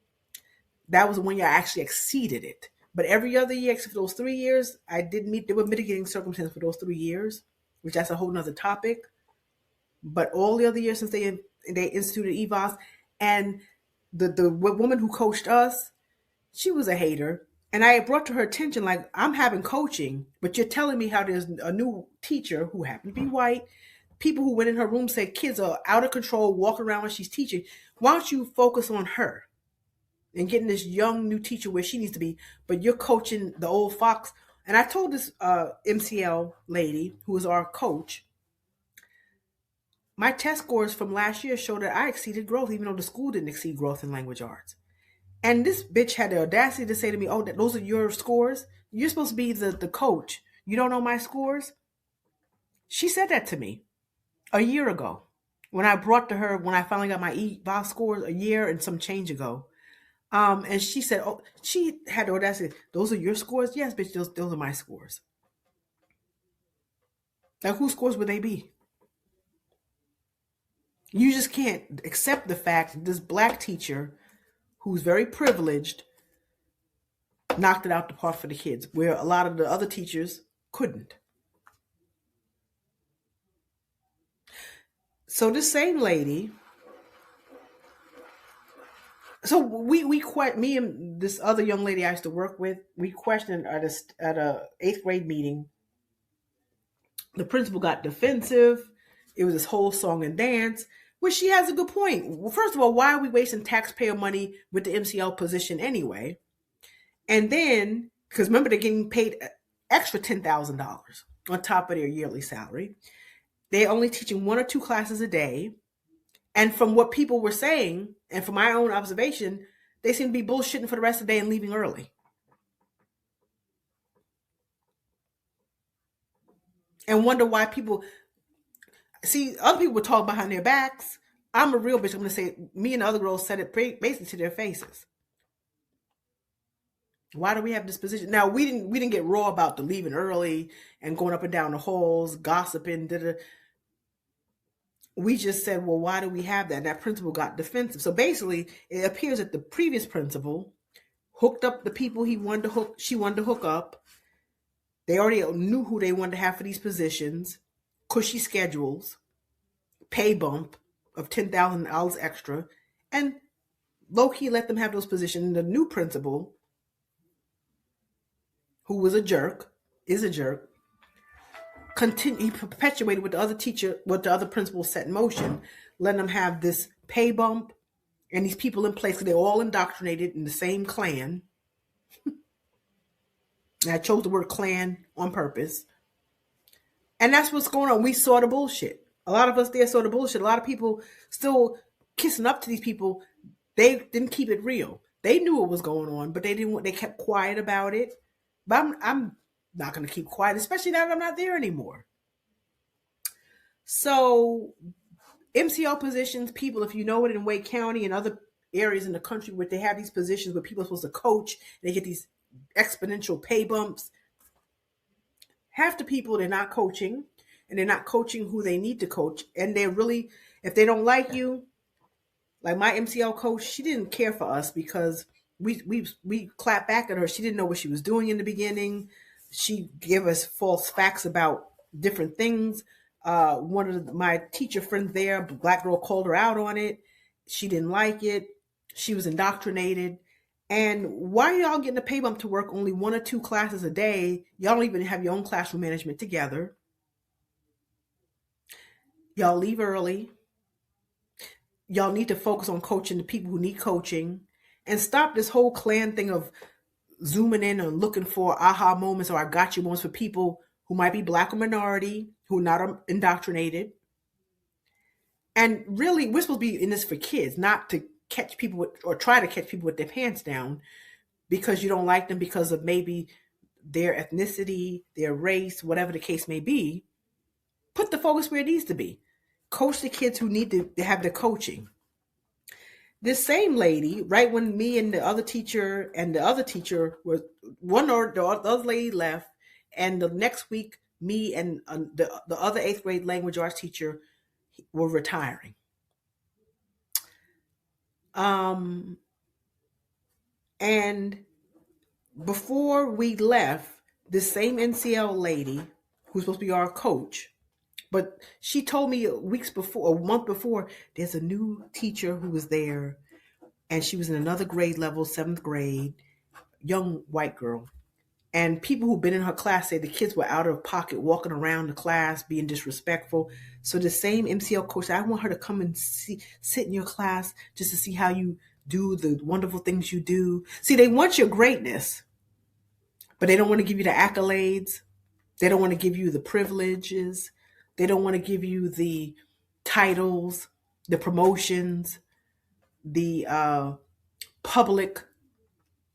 that was the one year I actually exceeded it. But every other year, except for those 3 years, I did meet. There were mitigating circumstances for those 3 years, which that's a whole nother topic. But all the other years since they instituted EVOS, and the woman who coached us, she was a hater. And I brought to her attention, like, I'm having coaching, but you're telling me how there's a new teacher who happened to be white. People who went in her room said kids are out of control, walking around when she's teaching. Why don't you focus on her and getting this young new teacher where she needs to be? But you're coaching the old fox. And I told this MCL lady, who was our coach, my test scores from last year showed that I exceeded growth, even though the school didn't exceed growth in language arts. And this bitch had the audacity to say to me, "Oh, those are your scores? You're supposed to be the coach. You don't know my scores?" She said that to me a year ago when I brought to her, when I finally got my EVOS scores a year and some change ago. And she said, "Oh," she had the audacity, "Those are your scores?" "Yes, bitch, those are my scores." Like, whose scores would they be? You just can't accept the fact that this black teacher, who's very privileged, knocked it out the park for the kids, where a lot of the other teachers couldn't. So this same lady, so me and this other young lady I used to work with, we questioned at a 8th grade meeting. The principal got defensive. It was this whole song and dance, which she has a good point. Well, first of all, why are we wasting taxpayer money with the MCL position anyway? And then, because remember, they're getting paid extra $10,000 on top of their yearly salary. They're only teaching 1 or 2 classes a day. And from what people were saying, and from my own observation, they seem to be bullshitting for the rest of the day and leaving early. And wonder why people see other people talk behind their backs. I'm a real bitch. I'm going to say, me and the other girls said it basically to their faces. Why do we have this position? Now, we didn't get raw about the leaving early and going up and down the halls, gossiping. We just said, well, why do we have that? And that principal got defensive. So basically, it appears that the previous principal hooked up the people she wanted to hook up. They already knew who they wanted to have for these positions, cushy schedules, pay bump of $10,000 extra, and low-key let them have those positions. And the new principal, who was a jerk, is a jerk, he perpetuated what the other principal set in motion, letting them have this pay bump and these people in place because they're all indoctrinated in the same clan. And I chose the word clan on purpose. And that's what's going on. We saw the bullshit. A lot of us there saw the bullshit. A lot of people still kissing up to these people. They didn't keep it real. They knew what was going on, but they kept quiet about it. But I'm not going to keep quiet, especially now that I'm not there anymore. So MCL positions, people, if you know it, in Wake County and other areas in the country where they have these positions where people are supposed to coach, they get these exponential pay bumps. Half the people, they're not coaching, and they're not coaching who they need to coach. And they're really, if they don't like you, like my MCL coach, she didn't care for us because we clapped back at her. She didn't know what she was doing in the beginning. She gave us false facts about different things. One of my teacher friends there, black girl, called her out on it. She didn't like it. She was indoctrinated. And why are y'all getting a pay bump to work only 1 or 2 classes a day? Y'all don't even have your own classroom management together. Y'all leave early. Y'all need to focus on coaching the people who need coaching and stop this whole clan thing of zooming in and looking for aha moments or I got you moments for people who might be black or minority, who are not indoctrinated. And really, we're supposed to be in this for kids, not to catch people or try to catch people with their pants down because you don't like them because of maybe their ethnicity, their race, whatever the case may be. Put the focus where it needs to be. Coach the kids who need to have the coaching. This same lady, right when me and the other teacher was one or the other lady left, and the next week, me and the other eighth grade language arts teacher were retiring. Um, and before we left, this same NCL lady, who's supposed to be our coach, but she told me weeks before, a month before, there's a new teacher who was there, and she was in another grade level, seventh grade, young white girl. And people who've been in her class say the kids were out of pocket, walking around the class, being disrespectful. So the same MCL coach said, I want her to come and sit in your class just to see how you do the wonderful things you do. See, they want your greatness, but they don't want to give you the accolades. They don't want to give you the privileges. They don't want to give you the titles, the promotions, the public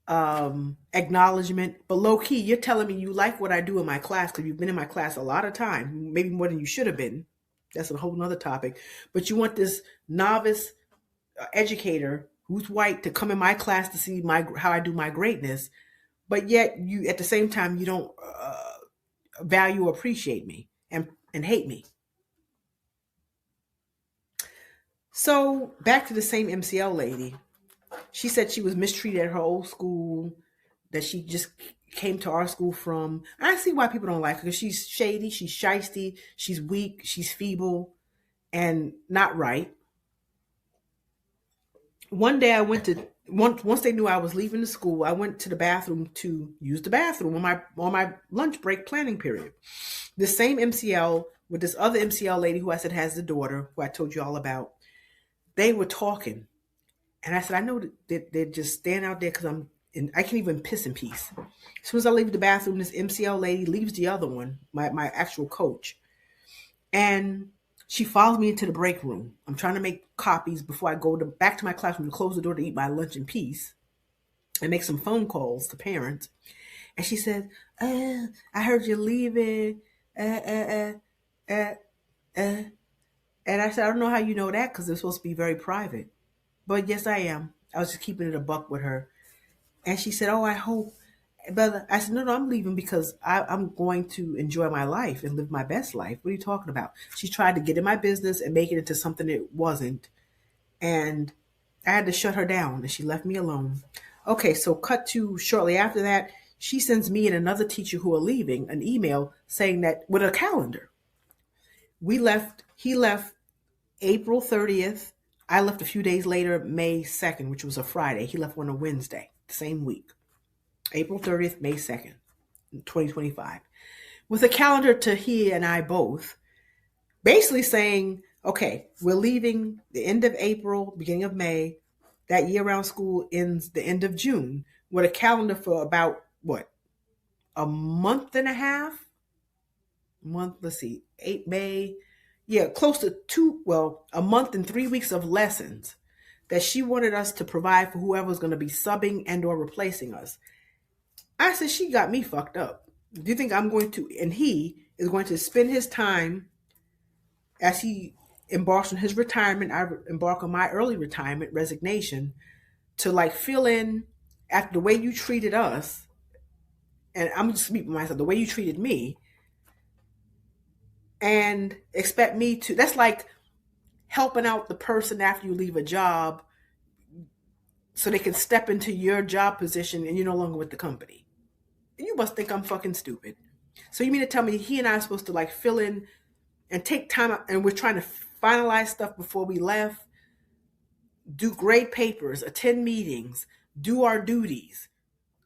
acknowledgement. But low key, you're telling me you like what I do in my class because you've been in my class a lot of time, maybe more than you should have been. That's a whole nother topic. But you want this novice educator who's white to come in my class to see how I do my greatness, but yet you at the same time you don't value or appreciate me and hate me. So back to the same MCL lady. She said she was mistreated at her old school, that she just came to our school from. I see why people don't like her, because she's shady, she's shisty, she's weak, she's feeble, and not right. One day I went to once they knew I was leaving the school, I went to the bathroom to use the bathroom on my lunch break planning period. The same MCL with this other MCL lady who I said has the daughter, who I told you all about, they were talking. And I said, I know that they're just standing out there because I can't even piss in peace. As soon as I leave the bathroom, this MCL lady leaves the other one, my actual coach. And she follows me into the break room. I'm trying to make copies before I go back to my classroom to close the door to eat my lunch in peace and make some phone calls to parents. And she said, I heard you're leaving. And I said, I don't know how you know that because it's supposed to be very private. But yes, I am. I was just keeping it a buck with her. And she said, oh, I hope. But I said, no, I'm leaving because I'm going to enjoy my life and live my best life. What are you talking about? She tried to get in my business and make it into something it wasn't. And I had to shut her down and she left me alone. Okay, so cut to shortly after that, she sends me and another teacher who are leaving an email saying that with a calendar. He left April 30th. I left a few days later, May 2nd, which was a Friday. He left on a Wednesday, the same week. April 30th, May 2nd, 2025. With a calendar to he and I both, basically saying, okay, we're leaving the end of April, beginning of May. That year-round school ends the end of June, with a calendar for about, a month and a half? Let's see, 8 May. Yeah, close to a month and 3 weeks of lessons that she wanted us to provide for whoever was going to be subbing and or replacing us. I said, she got me fucked up. Do you think I'm going to, and he is going to spend his time as he embarks on his retirement, I embark on my early retirement, resignation, to like fill in after the way you treated us, and I'm just speaking for myself, the way you treated me, and expect me to, that's like helping out the person after you leave a job so they can step into your job position and you're no longer with the company. You must think I'm fucking stupid. So you mean to tell me he and I are supposed to like fill in and take time out, and we're trying to finalize stuff before we left, do grade papers, attend meetings, do our duties,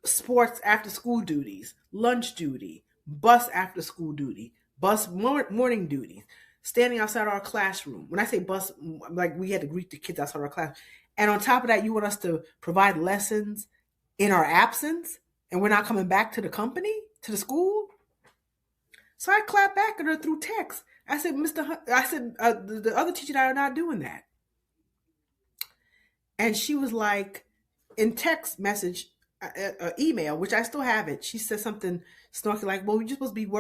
sports after school duties, lunch duty, bus after school duty, bus morning duties, standing outside our classroom. When I say bus, like we had to greet the kids outside our class. And on top of that, you want us to provide lessons in our absence, and we're not coming back to the company, to the school? So I clapped back at her through text. I said, the other teacher and I are not doing that. And she was like, in text message, email, which I still have it, she said something snarky like, well, we're just supposed to be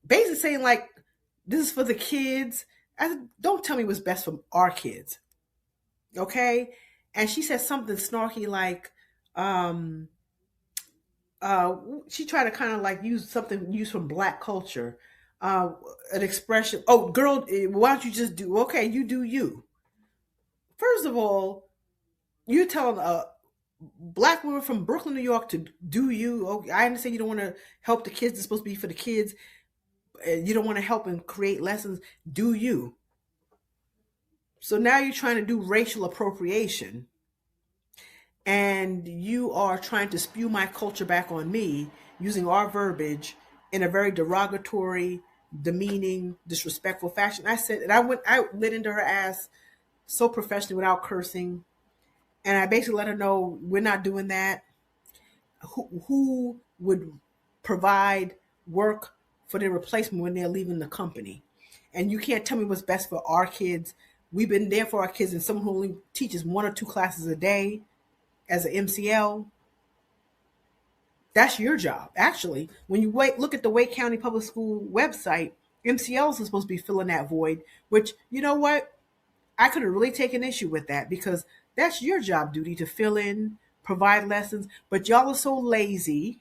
basically saying like, this is for the kids. I said, don't tell me what's best for our kids. Okay? And she said something snarky like, um, she tried to kind of like use something used from black culture, uh, an expression. Oh, girl, why don't you just do? Okay, you do you. First of all, you're telling a black woman from Brooklyn, New York, to do you. Okay, I understand you don't want to help the kids. It's supposed to be for the kids. You don't want to help and create lessons. Do you? So now you're trying to do racial appropriation, and you are trying to spew my culture back on me using our verbiage in a very derogatory, demeaning, disrespectful fashion. I said, and I lit into her ass so professionally without cursing, and I basically let her know we're not doing that. Who would provide work for their replacement when they're leaving the company? And you can't tell me what's best for our kids. We've been there for our kids, and someone who only teaches 1 or 2 classes a day as an MCL, that's your job. Actually, when you look at the Wake County Public School website, MCLs are supposed to be filling that void, which, you know what? I could have really taken issue with that because that's your job duty to fill in, provide lessons, but y'all are so lazy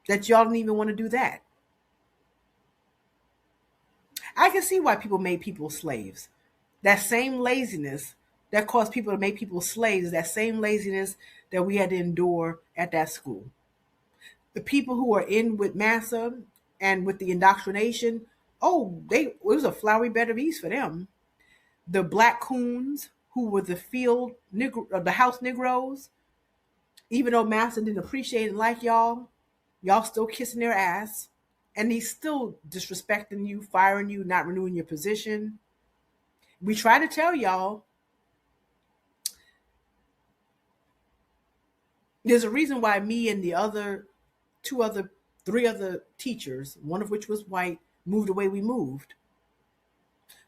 that y'all don't even want to do that. I can see why people made people slaves. That same laziness that caused people to make people slaves, that same laziness that we had to endure at that school. The people who are in with Massa and with the indoctrination, oh, it was a flowery bed of ease for them. The black coons who were the the house Negroes, even though Massa didn't appreciate and like y'all still kissing their ass, and he's still disrespecting you, firing you, not renewing your position. We try to tell y'all there's a reason why me and the other two other three other teachers, one of which was white, moved the way we moved.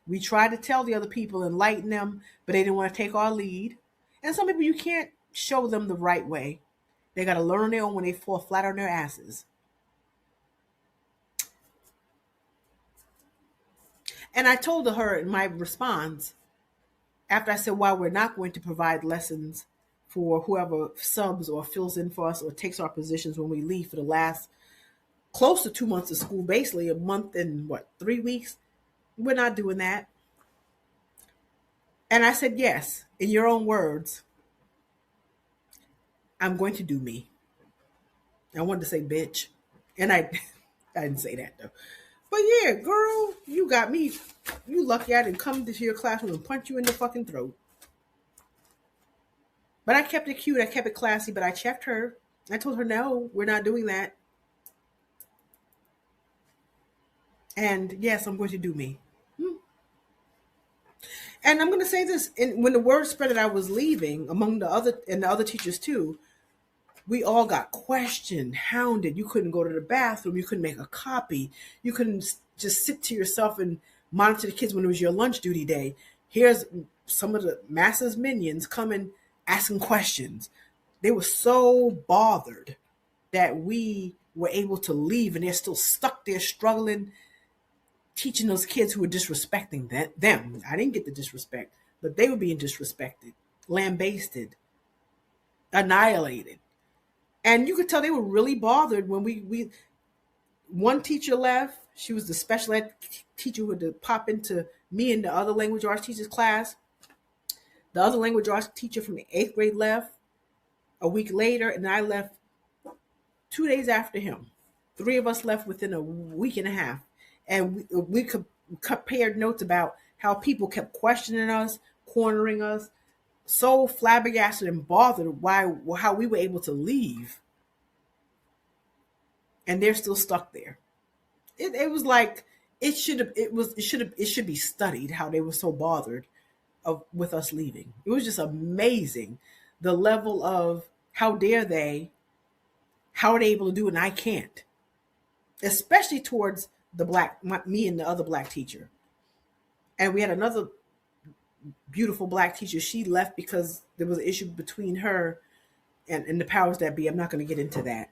We tried to tell the other people, enlighten them, but they didn't want to take our lead. And some people, you can't show them the right way. They got to learn on their own when they fall flat on their asses. And I told her in my response, after I said why we're not going to provide lessons for whoever subs or fills in for us or takes our positions when we leave for the last close to 2 months of school, basically a month and 3 weeks, we're not doing that. And I said, yes, in your own words, I'm going to do me. I wanted to say bitch. And I didn't say that though. But yeah, girl, you got me. You lucky I didn't come to your classroom and punch you in the fucking throat. But I kept it cute. I kept it classy. But I checked her. I told her, no, we're not doing that. And yes, I'm going to do me. And I'm going to say this. And when the word spread that I was leaving, among the other teachers too, we all got questioned, hounded. You couldn't go to the bathroom. You couldn't make a copy. You couldn't just sit to yourself and monitor the kids when it was your lunch duty day. Here's some of the Massa's minions coming asking questions. They were so bothered that we were able to leave, and they're still stuck there struggling, teaching those kids who were disrespecting them. I didn't get the disrespect, but they were being disrespected, lambasted, annihilated. And you could tell they were really bothered when we one teacher left. She was the special ed teacher who had to pop into me and the other language arts teacher's class. The other language arts teacher from the 8th grade left a week later, and I left 2 days after him. 3 of us left within a week and a half. And we compared notes about how people kept questioning us, cornering us, so flabbergasted and bothered how we were able to leave, and they're still stuck there. It was like it should be studied how they were so bothered with us leaving. It was just amazing the level of how dare they, how are they able to do it and I can't, especially towards me and the other black teacher. And we had another beautiful black teacher. She left because there was an issue between her and the powers that be. I'm not going to get into that.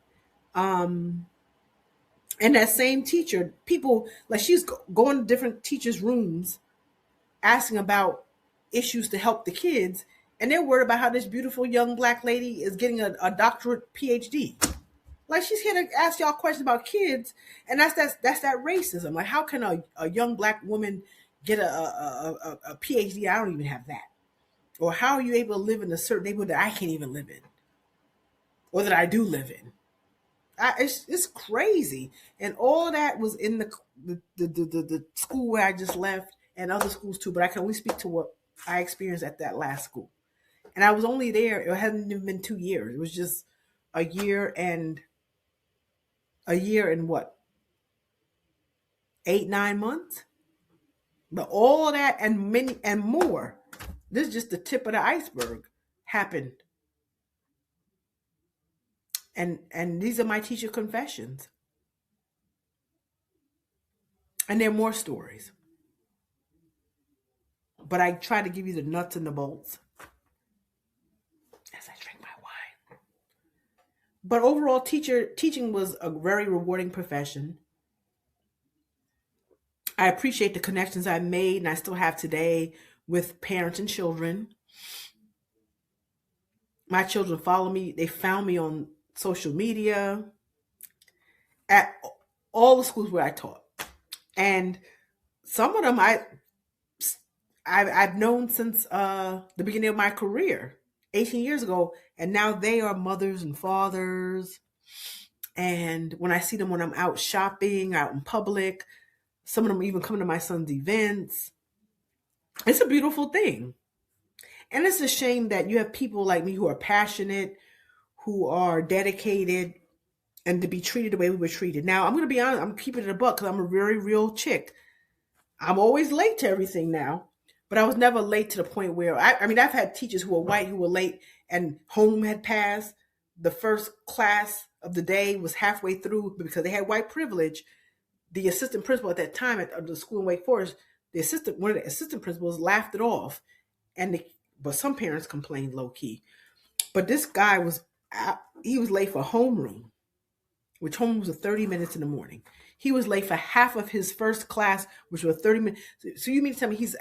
And that same teacher, people like she's going to different teachers' rooms, asking about issues to help the kids, And they're worried about how this beautiful young black lady is getting a doctorate PhD. Like, she's here to ask y'all questions about kids, and that's that racism. Like, how can a young black woman get a PhD? I don't even have that. Or how are you able to live in a certain neighborhood that I can't even live in, or that I do live in? It's crazy, and all that was in the school where I just left, and other schools too. But I can only speak to what I experienced at that last school, and I was only there. It hadn't even been 2 years. It was just a year and what, 8, 9 months. But all that and many and more. This is just the tip of the iceberg. Happened, and these are my teacher confessions, and there are more stories. But I try to give you the nuts and the bolts as I drink my wine. But overall, teaching was a very rewarding profession. I appreciate the connections I made and I still have today with parents and children. My children follow me. They found me on social media at all the schools where I taught. And some of them I've known since the beginning of my career, 18 years ago, and now they are mothers and fathers. And when I see them when I'm out shopping, out in public, some of them even come to my son's events. It's a beautiful thing. And it's a shame that you have people like me who are passionate, who are dedicated, and to be treated the way we were treated. Now, I'm going to be honest, I'm keeping it a buck because I'm a very real chick. I'm always late to everything now, but I was never late to the point where I mean, I've had teachers who were white who were late and home had passed. The first class of the day was halfway through because they had white privilege. The assistant principal at that time at the school in Wake Forest, one of the assistant principals laughed it off, but some parents complained low key. But this guy he was late for homeroom, which homeroom was 30 minutes in the morning. He was late for half of his first class, which was 30 minutes. So you mean to tell me he's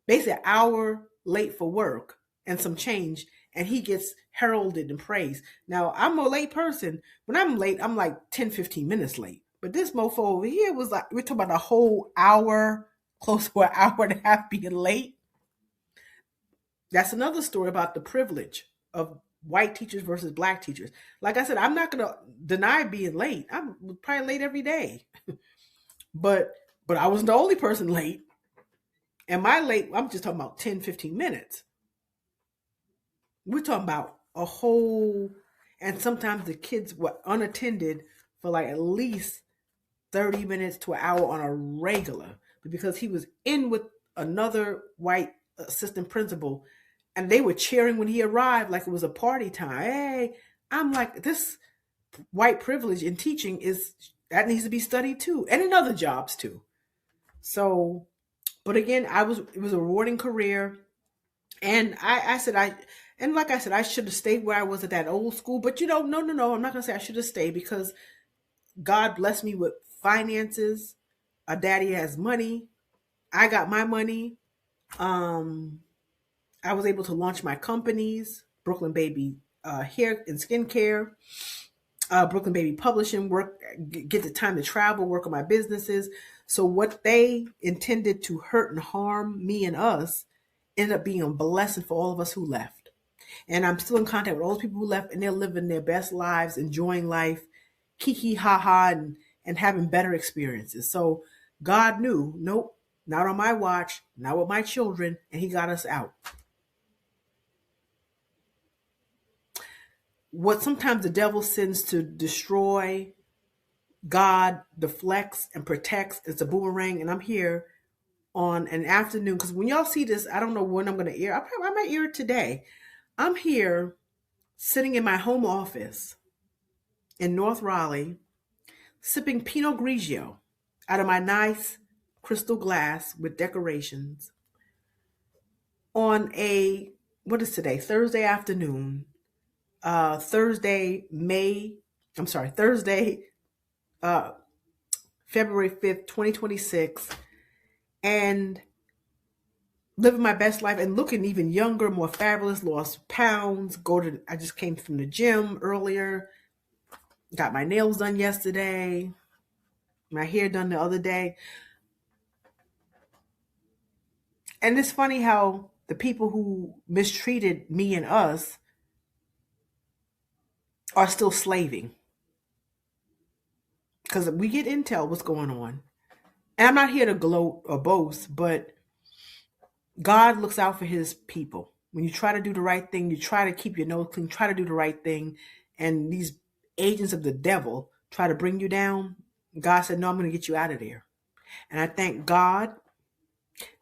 basically an hour late for work and some change, and he gets heralded and praised. Now, I'm a late person. When I'm late, I'm like 10, 15 minutes late. But this mofo over here was like, we're talking about a whole hour, close to an hour and a half being late. That's another story about the privilege of white teachers versus black teachers. Like I said, I'm not going to deny being late. I'm probably late every day. but I wasn't the only person late. And my late, I'm just talking about 10, 15 minutes. We're talking about a whole, and sometimes the kids were unattended for like at least 30 minutes to an hour on a regular, because he was in with another white assistant principal and they were cheering when he arrived like it was a party time. Hey, I'm like, this white privilege in teaching that needs to be studied too, and in other jobs too. So, but again, it was a rewarding career. And like I said, I should have stayed where I was at that old school, but no, I'm not going to say I should have stayed because God blessed me with finances. A daddy has money. I got my money. I was able to launch my companies, Brooklyn Baby Hair and Skincare, Brooklyn Baby Publishing, get the time to travel, work on my businesses. So what they intended to hurt and harm me and us ended up being a blessing for all of us who left. And I'm still in contact with all those people who left, and they're living their best lives, enjoying life, kiki ha ha, and having better experiences. So God knew, nope, not on my watch, not with my children, and he got us out. What sometimes the devil sends to destroy, God deflects and protects. It's a boomerang, and I'm here on an afternoon, because when y'all see this, I don't know when I'm going to air. I might air it today. I'm here sitting in my home office in North Raleigh, sipping Pinot Grigio out of my nice crystal glass with decorations on what is today? Thursday afternoon. Thursday, February 5th, 2026. And living my best life and looking even younger, more fabulous, lost pounds, I just came from the gym earlier, got my nails done yesterday, my hair done the other day. And it's funny how the people who mistreated me and us are still slaving. Because we get intel what's going on. And I'm not here to gloat or boast, but God looks out for his people. When you try to do the right thing, you try to keep your nose clean, try to do the right thing, and these agents of the devil try to bring you down, God said, no, I'm going to get you out of there. And I thank God,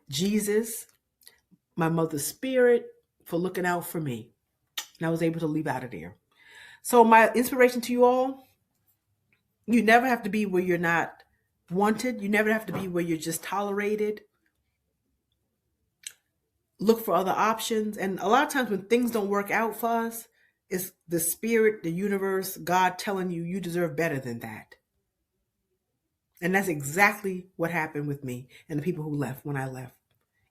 Jesus, my mother's spirit, for looking out for me. And I was able to leave out of there. So my inspiration to you all, you never have to be where you're not wanted. You never have to be where you're just tolerated. Look for other options. And a lot of times when things don't work out for us, it's the spirit, the universe, God telling you, you deserve better than that. And that's exactly what happened with me and the people who left when I left.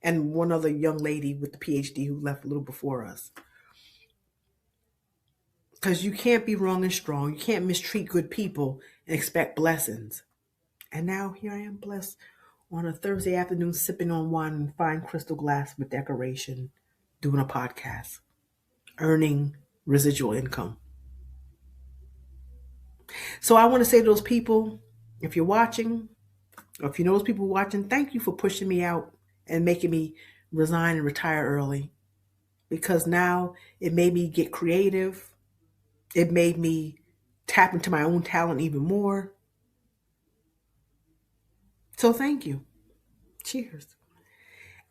And one other young lady with the PhD who left a little before us. Because you can't be wrong and strong. You can't mistreat good people and expect blessings. And now here I am blessed on a Thursday afternoon, sipping on one fine crystal glass with decoration, doing a podcast, earning residual income. So I want to say to those people, if you're watching, or if you know those people watching, thank you for pushing me out and making me resign and retire early. Because now it made me get creative. It made me tap into my own talent even more. So thank you. Cheers.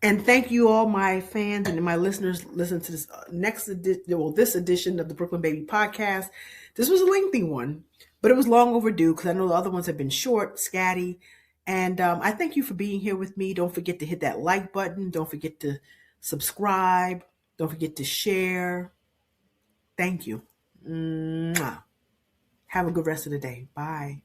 And thank you all my fans and my listeners listen to this this edition of the Brooklyn Baby Podcast. This was a lengthy one, but it was long overdue because I know the other ones have been short, scatty. And I thank you for being here with me. Don't forget to hit that like button. Don't forget to subscribe. Don't forget to share. Thank you. Mwah. Have a good rest of the day. Bye.